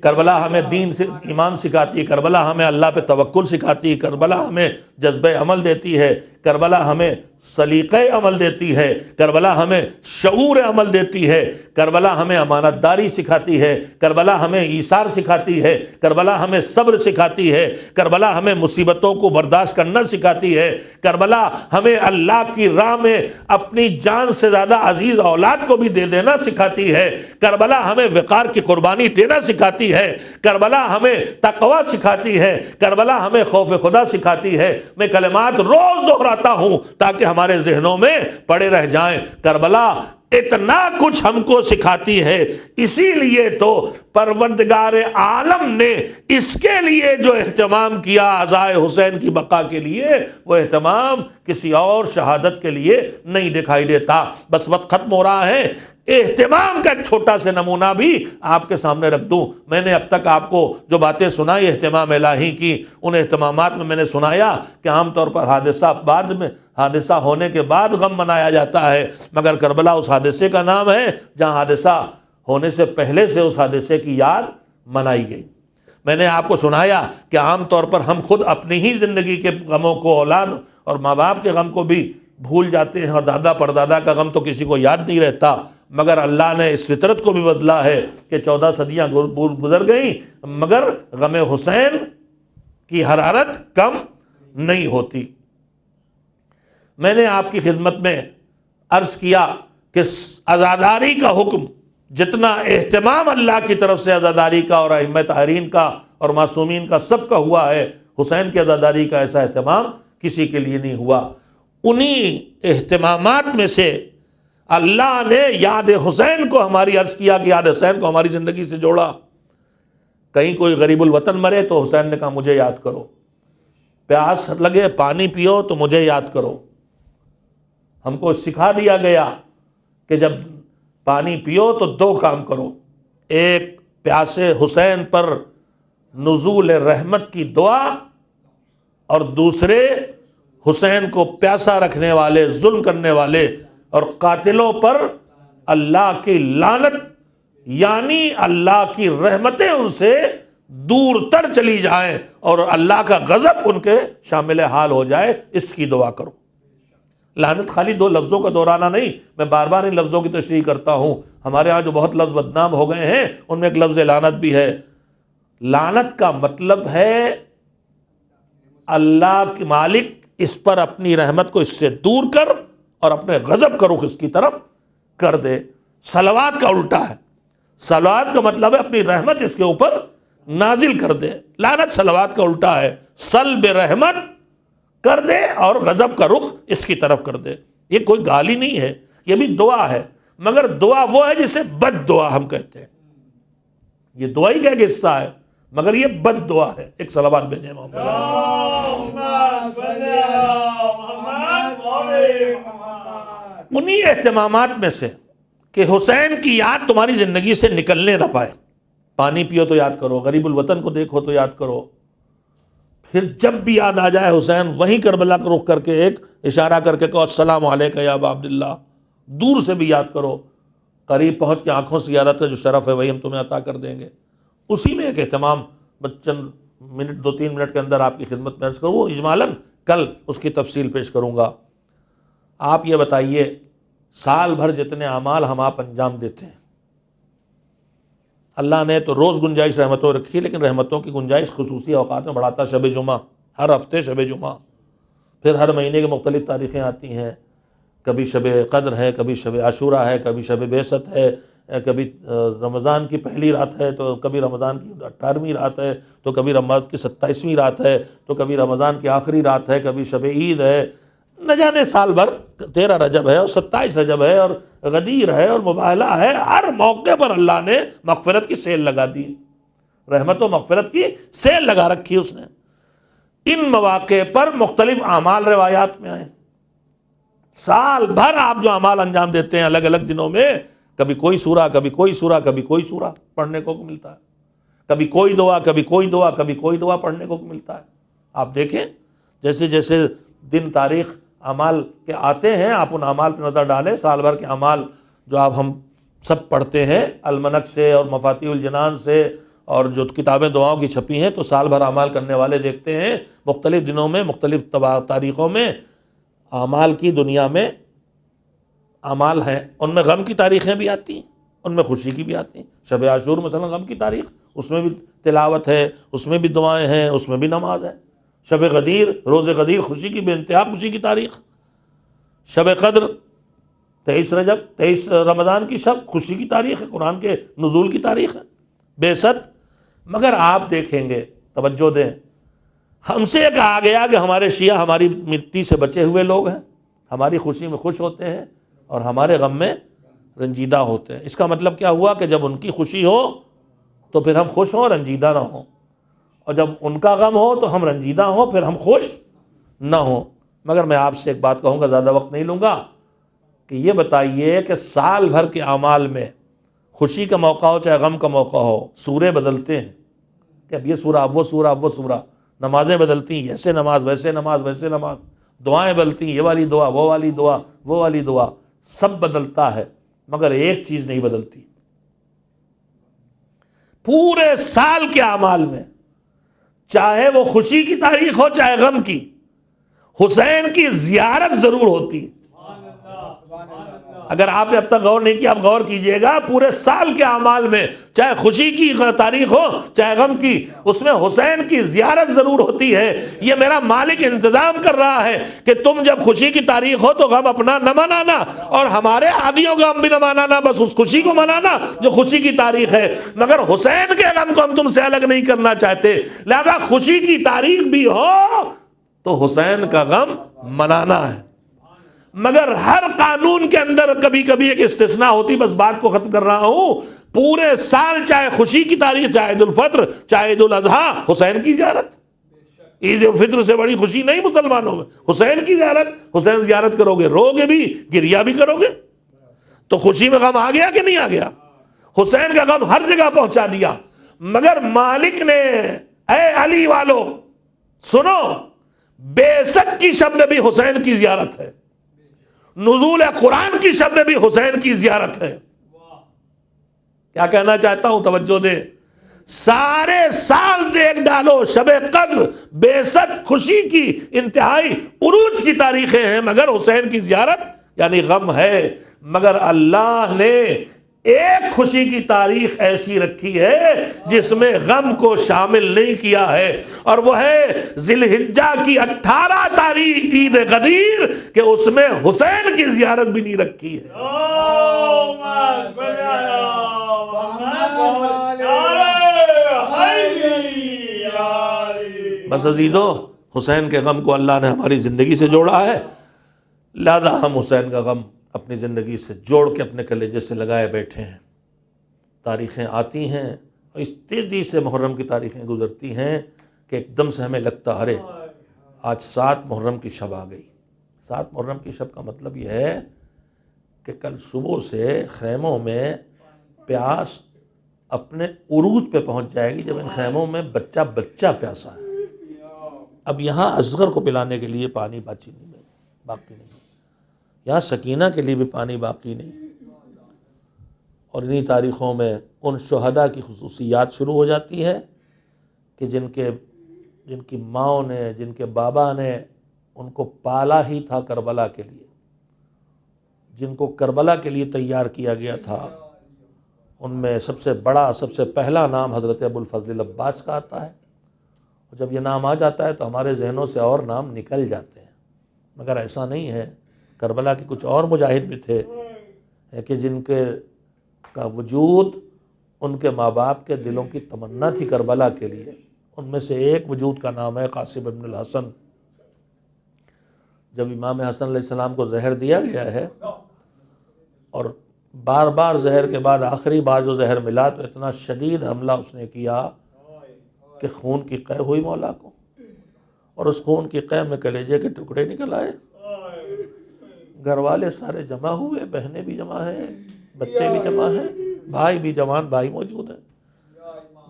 کربلا ہمیں دین سے ایمان سکھاتی ہے، کربلا ہمیں اللہ پہ توکل سکھاتی ہے، کربلا ہمیں جذبہ عمل دیتی ہے، کربلا ہمیں سلیقہ عمل دیتی ہے، کربلا ہمیں شعور عمل دیتی ہے، کربلا ہمیں امانت داری سکھاتی ہے، کربلا ہمیں ایثار سکھاتی ہے، کربلا ہمیں صبر سکھاتی ہے، کربلا ہمیں مصیبتوں کو برداشت کرنا سکھاتی ہے، کربلا ہمیں اللہ کی راہ میں اپنی جان سے زیادہ عزیز اولاد کو بھی دے دینا سکھاتی ہے، کربلا ہمیں وقار کی قربانی دینا سکھاتی ہے، کربلا ہمیں تقوی سکھاتی ہے، کربلا ہمیں خوف خدا سکھاتی ہے۔ میں کلمات روز دہراتا ہوں تاکہ ہمارے ذہنوں میں پڑے رہ جائیں۔ کربلا اتنا کچھ ہم کو سکھاتی ہے، اسی لیے تو پروردگار عالم نے اس کے لیے جو اہتمام کیا عزائے حسین کی بقا کے لیے، وہ اہتمام کسی اور شہادت کے لیے نہیں دکھائی دیتا۔ بس وقت ختم ہو رہا ہے، اہتمام کا ایک چھوٹا سے نمونہ بھی آپ کے سامنے رکھ دوں۔ میں نے اب تک آپ کو جو باتیں سنائی اہتمام الہی کی، ان اہتمامات میں نے سنایا کہ عام طور پر حادثہ ہونے کے بعد غم منایا جاتا ہے، مگر کربلا اس حادثے کا نام ہے جہاں حادثہ ہونے سے پہلے سے اس حادثے کی یاد منائی گئی۔ میں نے آپ کو سنایا کہ عام طور پر ہم خود اپنی ہی زندگی کے غموں کو، اولاد اور ماں باپ کے غم کو بھی بھول جاتے ہیں، اور دادا پردادا کا غم تو کسی کو یاد نہیں رہتا، مگر اللہ نے اس فطرت کو بھی بدلا ہے کہ 14 صدیاں گزر گئیں مگر غم حسین کی حرارت کم نہیں ہوتی۔ میں نے آپ کی خدمت میں عرض کیا کہ عزاداری کا حکم، جتنا اہتمام اللہ کی طرف سے عزاداری کا اور ائمہ طاہرین کا اور معصومین کا سب کا ہوا ہے، حسین کی عزاداری کا ایسا اہتمام کسی کے لیے نہیں ہوا۔ انہی اہتمامات میں سے اللہ نے یاد حسین کو ہماری عرض کیا کہ یاد حسین کو ہماری زندگی سے جوڑا۔ کہیں کوئی غریب الوطن مرے تو حسین نے کہا مجھے یاد کرو، پیاس لگے پانی پیو تو مجھے یاد کرو۔ ہم کو سکھا دیا گیا کہ جب پانی پیو تو 2 کام کرو، ایک پیاسے حسین پر نزول رحمت کی دعا، اور دوسرے حسین کو پیاسا رکھنے والے، ظلم کرنے والے اور قاتلوں پر اللہ کی لعنت، یعنی اللہ کی رحمتیں ان سے دور تر چلی جائیں اور اللہ کا غضب ان کے شامل حال ہو جائے، اس کی دعا کرو۔ لعنت خالی 2 لفظوں کا دہرانا نہیں، میں بار بار ان لفظوں کی تشریح کرتا ہوں۔ ہمارے ہاں جو بہت لفظ بدنام ہو گئے ہیں ان میں ایک لفظ لعنت بھی ہے۔ لعنت کا مطلب ہے اللہ کے مالک اس پر اپنی رحمت کو اس سے دور کر اور اپنے غضب کا رخ اس کی طرف کر دے۔ صلوات کا الٹا ہے، صلوات کا مطلب ہے اپنی رحمت اس کے اوپر نازل کر دے، لعنت صلوات کا الٹا ہے، سلب رحمت کر دے اور غضب کا رخ اس کی طرف کر دے۔ یہ کوئی گالی نہیں ہے، یہ بھی دعا ہے، مگر دعا وہ ہے جسے بد دعا ہم کہتے ہیں۔ یہ دعا ہی کا ایک حصہ ہے مگر یہ بد دعا ہے۔ ایک صلوات بھیجیں محمد۔ انہی اہتمامات میں سے کہ حسین کی یاد تمہاری زندگی سے نکلنے نہ پائے، پانی پیو تو یاد کرو، غریب الوطن کو دیکھو تو یاد کرو، پھر جب بھی یاد آ جائے حسین وہیں کربلا کا رخ کر کے ایک اشارہ کر کے کہو السلام علیکہ یا ابا عبداللہ. دور سے بھی یاد کرو، قریب پہنچ کے آنکھوں سے زیارت کا جو شرف ہے وہی ہم تمہیں عطا کر دیں گے. اسی میں ایک اہتمام چند منٹ 2-3 منٹ کے اندر آپ کی خدمت میں عرض کروں، وہ اجمالاً کل اس کی تفصیل پیش کروں گا. آپ یہ بتائیے سال بھر جتنے اعمال ہم آپ انجام دیتے ہیں، اللہ نے تو روز گنجائش رحمتوں رکھی ہے، لیکن رحمتوں کی گنجائش خصوصی اوقات میں بڑھاتا. شب جمعہ، ہر ہفتے شب جمعہ، پھر ہر مہینے کی مختلف تاریخیں آتی ہیں. کبھی شب قدر ہے، کبھی شب عاشوراء ہے، کبھی شب بعثت ہے، کبھی رمضان کی پہلی رات ہے، تو کبھی رمضان کی 18ویں رات ہے، تو کبھی رمضان کی 27ویں رات ہے، تو کبھی رمضان کی آخری رات ہے، کبھی شب عید ہے. نہ جانے سال بھر 13 رجب ہے اور 27 رجب ہے اور غدیر ہے اور مباہلہ ہے. ہر موقع پر اللہ نے مغفرت کی سیل لگا دی، رحمت و مغفرت کی سیل لگا رکھی اس نے. ان مواقع پر مختلف اعمال روایات میں آئے. سال بھر آپ جو اعمال انجام دیتے ہیں الگ الگ دنوں میں، کبھی کوئی سورہ، کبھی کوئی سورہ، کبھی کوئی سورہ پڑھنے کو ملتا ہے، کبھی کوئی دعا، کبھی کوئی دعا، کبھی کوئی دعا پڑھنے کو ملتا ہے. آپ دیکھیں جیسے جیسے دن تاریخ اعمال کے آتے ہیں، آپ ان اعمال پر نظر ڈالیں. سال بھر کے اعمال جو آپ ہم سب پڑھتے ہیں المنک سے اور مفاتیح الجنان سے، اور جو کتابیں دعاؤں کی چھپی ہیں، تو سال بھر اعمال کرنے والے دیکھتے ہیں مختلف دنوں میں مختلف تاریخوں میں اعمال کی دنیا میں اعمال ہیں. ان میں غم کی تاریخیں بھی آتی ہیں، ان میں خوشی کی بھی آتی ہیں. شب عاشور مثلا غم کی تاریخ، اس میں بھی تلاوت ہے، اس میں بھی دعائیں ہیں، اس میں بھی نماز ہے. شب غدیر، روز غدیر، خوشی کی بے انتہا خوشی کی تاریخ. شب قدر 23 رجب، 23 رمضان کی شب، خوشی کی تاریخ ہے، قرآن کے نزول کی تاریخ ہے. بعثت. مگر آپ دیکھیں گے، توجہ دیں، ہم سے یہ کہا گیا کہ ہمارے شیعہ ہماری مٹی سے بچے ہوئے لوگ ہیں، ہماری خوشی میں خوش ہوتے ہیں اور ہمارے غم میں رنجیدہ ہوتے ہیں. اس کا مطلب کیا ہوا کہ جب ان کی خوشی ہو تو پھر ہم خوش ہوں، رنجیدہ نہ ہوں، اور جب ان کا غم ہو تو ہم رنجیدہ ہوں، پھر ہم خوش نہ ہوں. مگر میں آپ سے ایک بات کہوں گا، زیادہ وقت نہیں لوں گا، کہ یہ بتائیے کہ سال بھر کے اعمال میں خوشی کا موقع ہو چاہے غم کا موقع ہو، سورے بدلتے ہیں کہ اب یہ سورہ، اب وہ سورہ، اب وہ سورہ. نمازیں بدلتی ہیں، ایسے نماز، ویسے نماز، ویسے نماز. دعائیں بدلتی ہیں، یہ والی دعا، وہ والی دعا، وہ والی دعا، سب بدلتا ہے. مگر ایک چیز نہیں بدلتی، پورے سال کے اعمال میں، چاہے وہ خوشی کی تاریخ ہو چاہے غم کی، حسین کی زیارت ضرور ہوتی ہے. اگر آپ نے اب تک غور نہیں کیا، آپ غور کیجئے گا. پورے سال کے اعمال میں چاہے خوشی کی تاریخ ہو چاہے غم کی، اس میں حسین کی زیارت ضرور ہوتی ہے. یہ میرا مالک انتظام کر رہا ہے کہ تم جب خوشی کی تاریخ ہو تو غم اپنا نہ منانا، اور ہمارے عادیوں کا غم بھی نہ منانا، بس اس خوشی کو منانا جو خوشی کی تاریخ ہے. مگر حسین کے غم کو ہم تم سے الگ نہیں کرنا چاہتے، لہذا خوشی کی تاریخ بھی ہو تو حسین کا غم منانا ہے. مگر ہر قانون کے اندر کبھی کبھی ایک استثناء ہوتی. بس بات کو ختم کر رہا ہوں. پورے سال چاہے خوشی کی تاریخ، چاہے عید الفطر، چاہے عید الاضحیٰ، حسین کی زیارت. عید الفطر سے بڑی خوشی نہیں مسلمانوں میں، حسین کی زیارت. حسین زیارت کرو گے، رو گے بھی، گریا بھی کرو گے. تو خوشی میں غم آ گیا کہ نہیں آ گیا؟ حسین کا غم ہر جگہ پہنچا دیا. مگر مالک نے، اے علی والو سنو، بعثت کی شب میں بھی حسین کی زیارت ہے، نزول قرآن کی شب میں بھی حسین کی زیارت ہے. کیا کہنا چاہتا ہوں، توجہ دے. سارے سال دیکھ ڈالو، شب قدر، بعثت، خوشی کی انتہائی عروج کی تاریخیں ہیں، مگر حسین کی زیارت یعنی غم ہے. مگر اللہ نے ایک خوشی کی تاریخ ایسی رکھی ہے جس میں غم کو شامل نہیں کیا ہے، اور وہ ہے ذی الحجہ کی 18 تاریخ عید غدیر، کہ اس میں حسین کی زیارت بھی نہیں رکھی ہے. بس عزیزو، حسین کے غم کو اللہ نے ہماری زندگی سے جوڑا ہے، لہذا ہم حسین کا غم اپنی زندگی سے جوڑ کے اپنے کلیجے سے لگائے بیٹھے ہیں. تاریخیں آتی ہیں اور اس تیزی سے محرم کی تاریخیں گزرتی ہیں کہ ایک دم سے ہمیں لگتا ارے آج 7 محرم کی شب آ گئی. 7 محرم کی شب کا مطلب یہ ہے کہ کل صبح سے خیموں میں پیاس اپنے عروج پہ پہنچ جائے گی، جب ان خیموں میں بچہ پیاسا ہے. اب یہاں اصغر کو پلانے کے لیے پانی باقی نہیں، یہاں سکینہ کے لیے بھی پانی باقی نہیں، اور انہی تاریخوں میں ان شہداء کی خصوصیات شروع ہو جاتی ہے کہ جن کی ماؤں نے، جن کے بابا نے ان کو پالا ہی تھا کربلا کے لیے، جن کو کربلا کے لیے تیار کیا گیا تھا، ان میں سب سے بڑا، سب سے پہلا نام حضرت ابو الفضل العباس کا آتا ہے، اور جب یہ نام آ جاتا ہے تو ہمارے ذہنوں سے اور نام نکل جاتے ہیں، مگر ایسا نہیں ہے۔ کربلا کے کچھ اور مجاہد بھی تھے کہ جن کا وجود ان کے ماں باپ کے دلوں کی تمنا تھی کربلا کے لیے۔ ان میں سے ایک وجود کا نام ہے قاسم ابن الحسن۔ جب امام حسن علیہ السلام کو زہر دیا گیا ہے، اور بار بار زہر کے بعد آخری بار جو زہر ملا تو اتنا شدید حملہ اس نے کیا کہ خون کی قے ہوئی مولا کو، اور اس خون کی قے میں کلیجے کے ٹکڑے نکل آئے۔ گھر والے سارے جمع ہوئے، بہنیں بھی جمع ہیں، بچے بھی جمع ہیں، بھائی بھی، جوان بھائی موجود ہیں،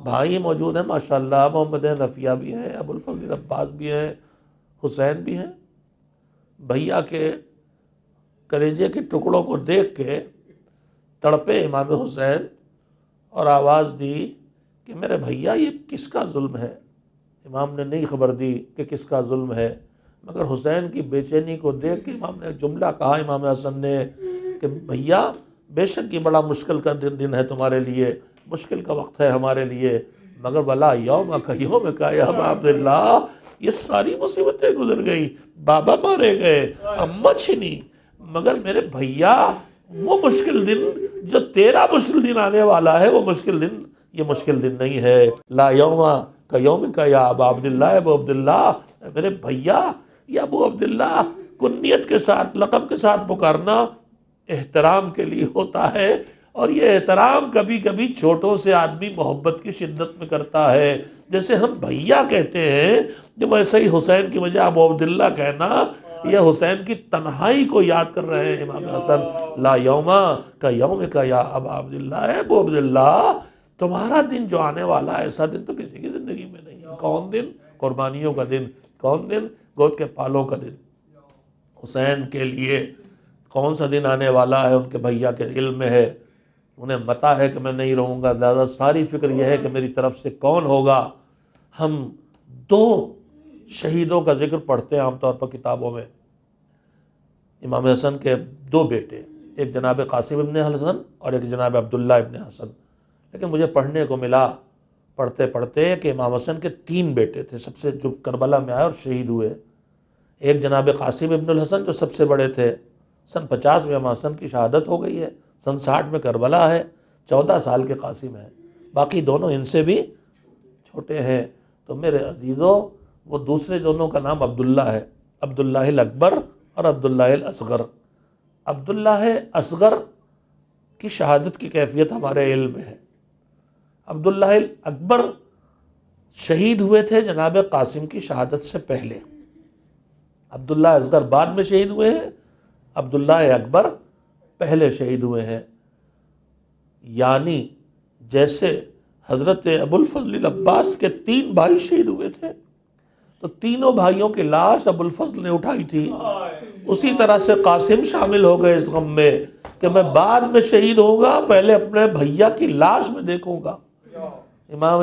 بھائی موجود ہیں ماشاءاللہ، محمد رفیہ بھی ہیں، ابو الفضل عباس بھی ہیں، حسین بھی ہیں۔ بھیا کے کلیجے کے ٹکڑوں کو دیکھ کے تڑپے امام حسین اور آواز دی کہ میرے بھیا یہ کس کا ظلم ہے؟ امام نے نہیں خبر دی کہ کس کا ظلم ہے، مگر حسین کی بے چینی کو دیکھ کے امام نے جملہ کہا، امام حسن نے، کہ بھیا بے شک یہ بڑا مشکل کا دن ہے تمہارے لیے، مشکل کا وقت ہے ہمارے لیے، مگر ولا یوم کا یوم کا یا ابا عبداللہ، یہ ساری مصیبتیں گزر گئی، بابا مارے گئے، اماں چھنی، مگر میرے بھیا وہ مشکل دن جو تیرا مشکل دن آنے والا ہے، وہ مشکل دن یہ مشکل دن نہیں ہے۔ لا یوم کا یوم کا یا ابا عبداللہ، ابو عبداللہ، میرے بھیا، یا ابو عبداللہ کنیت کے ساتھ، لقب کے ساتھ پکارنا احترام کے لیے ہوتا ہے، اور یہ احترام کبھی کبھی چھوٹوں سے آدمی محبت کی شدت میں کرتا ہے، جیسے ہم بھیا کہتے ہیں، جو ویسے ہی حسین کی وجہ ابو عبداللہ کہنا، یہ حسین کی تنہائی کو یاد کر رہے ہیں امام حسن۔ لا یوم کا یوم کا یا ابا عبداللہ، ابو عبداللہ تمہارا دن جو آنے والا ہے، ایسا دن تو کسی کی زندگی میں نہیں ہے۔ کون دن؟ قربانیوں کا دن۔ کون دن؟ گود کے پالوں کا دن۔ حسین کے لیے کون سا دن آنے والا ہے ان کے بھیا کے علم میں ہے، انہیں متا ہے کہ میں نہیں رہوں گا، زیادہ ساری فکر یہ ہے کہ میری طرف سے کون ہوگا۔ ہم دو شہیدوں کا ذکر پڑھتے ہیں عام طور پر کتابوں میں، امام حسن کے دو بیٹے، ایک جناب قاسم ابن حسن اور ایک جناب عبداللہ ابن حسن، لیکن مجھے پڑھنے کو ملا پڑھتے پڑھتے کہ امام حسن کے تین بیٹے تھے سب سے، جو کربلا میں آئے اور شہید ہوئے۔ ایک جناب قاسم ابن الحسن جو سب سے بڑے تھے، سن 50 میں امام حسن کی شہادت ہو گئی ہے، سن 60 میں کربلا ہے، 14 سال کے قاسم ہیں، باقی دونوں ان سے بھی چھوٹے ہیں۔ تو میرے عزیزوں، وہ دوسرے دونوں کا نام عبداللہ ہے، عبداللہ الاکبر اور عبداللہ الاصغر۔ عبداللہ اصغر کی شہادت کی کیفیت ہمارے علم میں ہے۔ عبداللہ الاکبر شہید ہوئے تھے جناب قاسم کی شہادت سے پہلے، عبداللہ اصغر بعد میں شہید ہوئے ہیں، عبداللہ اکبر پہلے شہید ہوئے ہیں۔ یعنی جیسے حضرت ابو الفضل العباس کے 3 بھائی شہید ہوئے تھے، تو تینوں بھائیوں کی لاش ابو الفضل نے اٹھائی تھی، اسی طرح سے قاسم شامل ہو گئے اس غم میں کہ میں بعد میں شہید ہوں گا، پہلے اپنے بھیا کی لاش میں دیکھوں گا۔ امام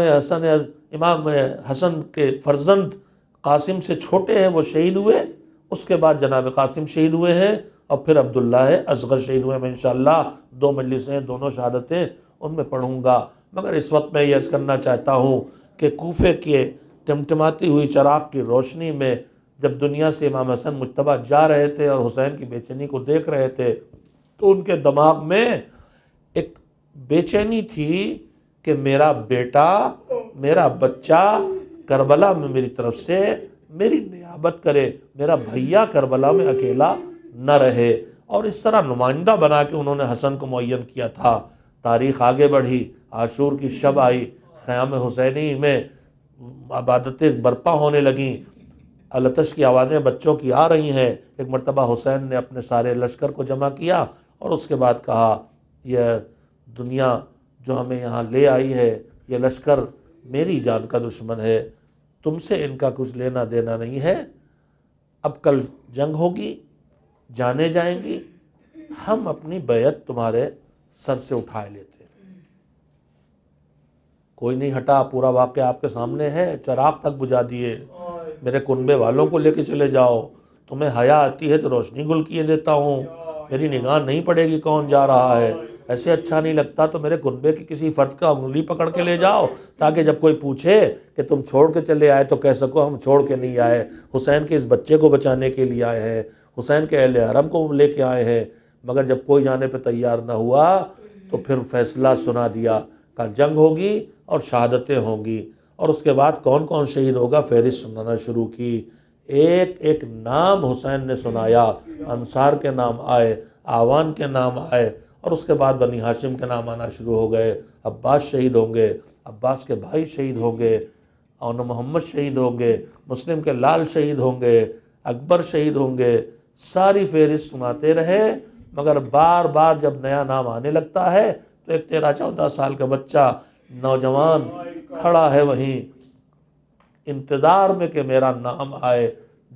حسن کے فرزند قاسم سے چھوٹے ہیں، وہ شہید ہوئے، اس کے بعد جناب قاسم شہید ہوئے ہیں، اور پھر عبداللہ اصغر شہید ہوئے ہیں۔ میں انشاءاللہ 2 مجلسیں، دونوں شہادتیں ان میں پڑھوں گا، مگر اس وقت میں یہ عرض کرنا چاہتا ہوں کہ کوفے کے ٹمٹماتی ہوئی چراغ کی روشنی میں جب دنیا سے امام حسن مجتبیٰ جا رہے تھے اور حسین کی بے چینی کو دیکھ رہے تھے، تو ان کے دماغ میں ایک بے چینی تھی کہ میرا بیٹا، میرا بچہ کربلا میں میری طرف سے میری نیابت کرے، میرا بھیا کربلا میں اکیلا نہ رہے، اور اس طرح نمائندہ بنا کے انہوں نے حسن کو معین کیا تھا۔ تاریخ آگے بڑھی، عاشور کی شب آئی، خیام حسینی میں عبادتیں برپا ہونے لگیں، التش کی آوازیں بچوں کی آ رہی ہیں۔ ایک مرتبہ حسین نے اپنے سارے لشکر کو جمع کیا اور اس کے بعد کہا، یہ دنیا جو ہمیں یہاں لے آئی ہے، یہ لشکر میری جان کا دشمن ہے، تم سے ان کا کچھ لینا دینا نہیں ہے، اب کل جنگ ہوگی، جانے جائیں گی، ہم اپنی بیعت تمہارے سر سے اٹھائے لیتے ہیں۔ کوئی نہیں ہٹا، پورا واقعہ آپ کے سامنے ہے، چراغ تک بجھا دیے، میرے کنبے والوں کو لے کے چلے جاؤ، تمہیں حیا آتی ہے تو روشنی گل کیے دیتا ہوں، میری نگاہ نہیں پڑے گی کون جا رہا ہے، ایسے اچھا نہیں لگتا تو میرے کنبے کی کسی فرد کا انگلی پکڑ کے لے جاؤ، تاکہ جب کوئی پوچھے کہ تم چھوڑ کے چلے آئے تو کہہ سکو ہم چھوڑ کے نہیں آئے، حسین کے اس بچے کو بچانے کے لیے آئے ہیں، حسین کے اہل حرم کو لے کے آئے ہیں۔ مگر جب کوئی جانے پہ تیار نہ ہوا تو پھر فیصلہ سنا دیا کہ جنگ ہوگی اور شہادتیں ہوں گی، اور اس کے بعد کون کون شہید ہوگا فہرست سنانا شروع کی۔ ایک ایک نام حسین نے سنایا، انصار کے نام آئے، آوان کے نام آئے، اور اس کے بعد بنی ہاشم کے نام آنا شروع ہو گئے۔ عباس شہید ہوں گے، عباس کے بھائی شہید ہوں گے، اون محمد شہید ہوں گے، مسلم کے لال شہید ہوں گے، اکبر شہید ہوں گے، ساری فہرست سناتے رہے۔ مگر بار بار جب نیا نام آنے لگتا ہے تو ایک 13-14 سال کا بچہ نوجوان کھڑا ہے وہیں انتظار میں کہ میرا نام آئے۔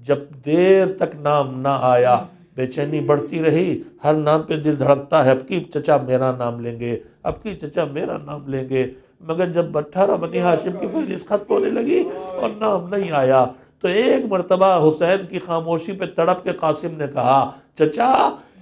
جب دیر تک نام نہ آیا بے چینی بڑھتی رہی، ہر نام پہ دل دھڑکتا ہے، اب کی چچا میرا نام لیں گے، اب کی چچا میرا نام لیں گے۔ مگر جب 18 بنی ہاشم کی فہرست ختم ہونے لگی اور نام نہیں آیا تو ایک مرتبہ حسین کی خاموشی پہ تڑپ کے قاسم نے کہا، چچا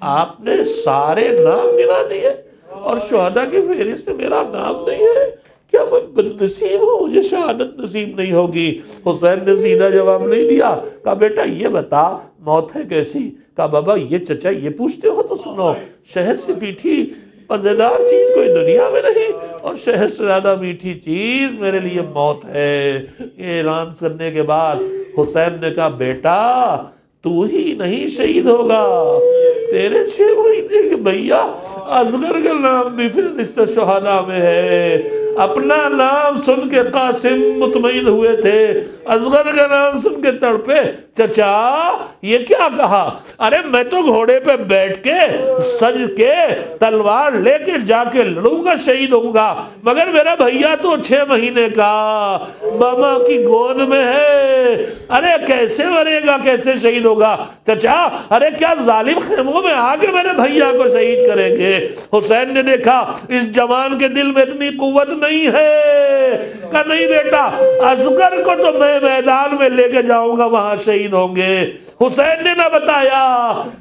آپ نے سارے نام گنا دیے اور شہداء کی فہرست میں میرا نام نہیں ہے، کیا میں بدنصیب ہوں، مجھے شہادت نصیب نہیں ہوگی؟ حسین نے سیدھا جواب نہیں دیا، کہا بیٹا یہ بتا موت ہے کیسی؟ کہا بابا یہ چچا یہ پوچھتے ہو تو سنو، شہد سے میٹھی مزیدار چیز کوئی دنیا میں نہیں، اور شہد سے زیادہ میٹھی چیز میرے لیے موت ہے۔ یہ اعلان کرنے کے بعد حسین نے کہا بیٹا تو ہی نہیں شہید ہوگا، تیرے 6 مہینے کے بھیا اصغر کا نام بھی فہرست شہداء میں ہے۔ اپنا نام سن کے قاسم مطمئن ہوئے تھے، اصغر کا نام سن کے تڑپے، چچا یہ کیا کہا؟ ارے میں تو گھوڑے پہ بیٹھ کے سج کے تلوار لے کے جا کے لڑوں گا، شہید ہوں گا، مگر میرا بھیا تو 6 مہینے کا ماما کی گود میں ہے، ارے کیسے مرے گا، کیسے شہید ہوگا؟ چچا ارے کیا ظالم خیموں میں آ کے میرے بھیا کو شہید کریں گے؟ حسین نے دیکھا اس جوان کے دل میں اتنی قوت نہیں ہے، کہا نہیں بیٹا اصغر کو تو میں میدان میں لے کے جاؤں گا، وہاں شہید ہوں گے۔ حسین نے نہ بتایا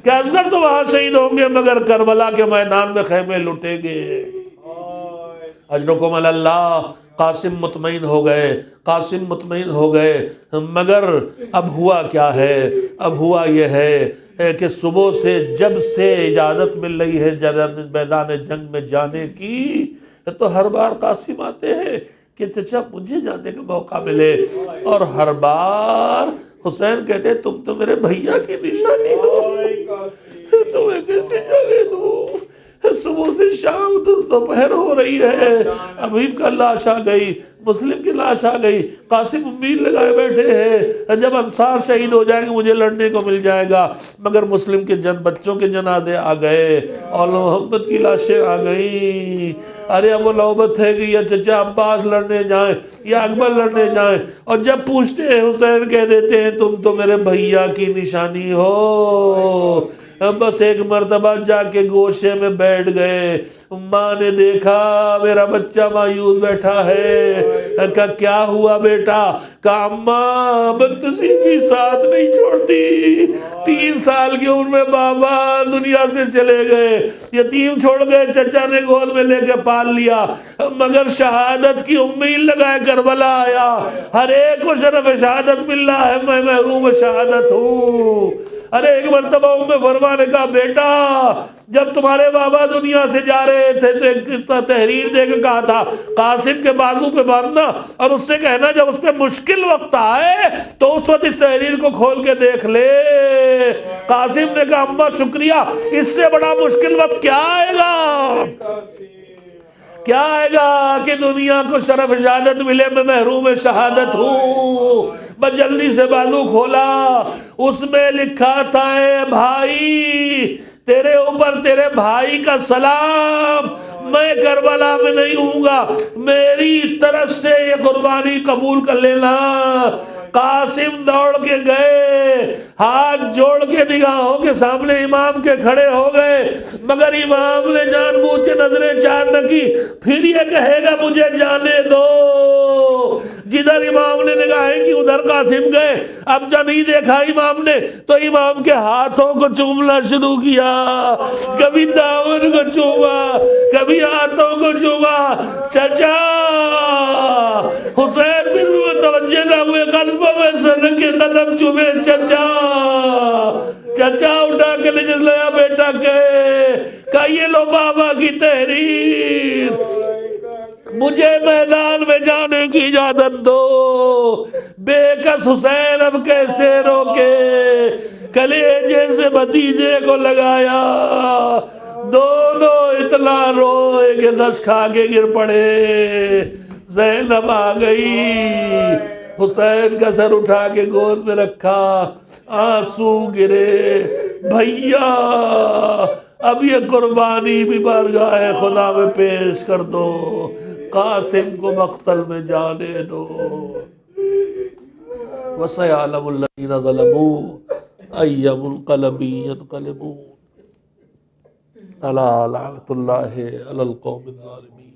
کہ اصغر تو وہاں شہید ہوں گے مگر کربلا کے میدان میں خیمے لٹیں گے۔ اجرکم اللہ۔ قاسم مطمئن ہو گئے، قاسم مطمئن ہو گئے، مگر اب ہوا کیا ہے؟ اب ہوا یہ ہے کہ صبح سے جب سے اجازت مل رہی ہے میدان جنگ میں جانے کی تو ہر بار قاسم آتے ہیں کہ چچا مجھے جانے کا موقع ملے، اور ہر بار حسین کہتے تم تو میرے بھیا کی نشانی ہو، تمہیں کیسے جانے دوں؟ صبح سے شام دوپہر ہو رہی ہے، حبیب کا لاش آ گئی، مسلم کی لاش آ گئی، قاسم امید لگائے بیٹھے ہیں جب انصار شہید ہو جائیں گے مجھے لڑنے کو مل جائے گا، مگر مسلم کے بچوں کے جنازے آ گئے اور محمد کی لاشیں آ گئی۔ ارے اب وہ نوبت ہے کہ یا چچا عباس لڑنے جائیں یا اکبر لڑنے جائیں، اور جب پوچھتے ہیں حسین کہہ دیتے ہیں تم تو میرے بھیا کی نشانی ہو۔ بس ایک مرتبہ جا کے گوشے میں بیٹھ گئے، ماں نے دیکھا میرا بچہ مایوس بیٹھا ہے، کہا کیا ہوا بیٹا؟ کہا اماں بدنصیبی ساتھ نہیں چھوڑتی، 3 سال کی عمر میں بابا دنیا سے چلے گئے، یتیم چھوڑ گئے، چچا نے گود میں لے کے پال لیا، مگر شہادت کی امید لگائے کربلا آیا، ہر ایک کو شرف شہادت مل رہا ہے، میں محروم شہادت ہوں۔ ارے ایک مرتبہ ام فرما نے کہا بیٹا جب تمہارے بابا دنیا سے جا رہے تھے تو ایک تحریر دے کے کہا تھا قاسم کے بازو پہ باندھنا اور اس سے کہنا جب اس پہ مشکل وقت آئے تو اس وقت اس تحریر کو کھول کے دیکھ لے۔ قاسم نے کہا اماں شکریہ، اس سے بڑا مشکل وقت کیا آئے گا؟ کیا آئے گا کہ دنیا کو شرف شہادت ملے، میں محروم شہادت ہوں۔ بس جلدی سے بازو کھولا، اس میں لکھا تھا اے بھائی تیرے اوپر تیرے بھائی کا سلام، میں کربلا میں نہیں ہوں گا، میری طرف سے یہ قربانی قبول کر لینا۔ قاسم دوڑ کے گئے، ہاتھ جوڑ کے نگاہوں کے سامنے امام کے کھڑے ہو گئے، مگر امام نے جان بوجھ کے نظریں چار نہ کی، پھر یہ کہے گا مجھے جانے دو۔ جدھر امام نے نگاہیں کی ادھر قاسم گئے، اب جب نہیں دیکھا امام نے تو امام کے ہاتھوں کو چومنا شروع کیا، کبھی دامن کو چوما، کبھی ہاتھوں کو چوما۔ چچا حسین پھر بھی متوجہ نہ ہوئے، قلبوں میں سر کے قدم چومے، چچا چچا اٹھا کے لے جلیا بیٹا کہیے لو بابا کی تحریر، مجھے میدان میں جانے کی اجازت دو۔ بے کس حسین اب کیسے روکے، کلیجے سے بھتیجے کو لگایا، دونوں اتنا روئے کہ دس کھا کے گر پڑے۔ زینب آ گئی، حسین کا سر اٹھا کے گود میں رکھا، آنسو گرے، بھیا اب یہ قربانی بھی بارگاہ خدا میں پیش کر دو، قاسم کو مقتل میں جانے دو۔ وَسَيَعْلَمُ الَّذِينَ ظَلَمُوا أَيَّ مُنْقَلَبٍ يَنْقَلِبُونَ۔ أَلَا لَعْنَةُ اللَّهِ عَلَى الْقَوْمِ الظَّالِمِينَ۔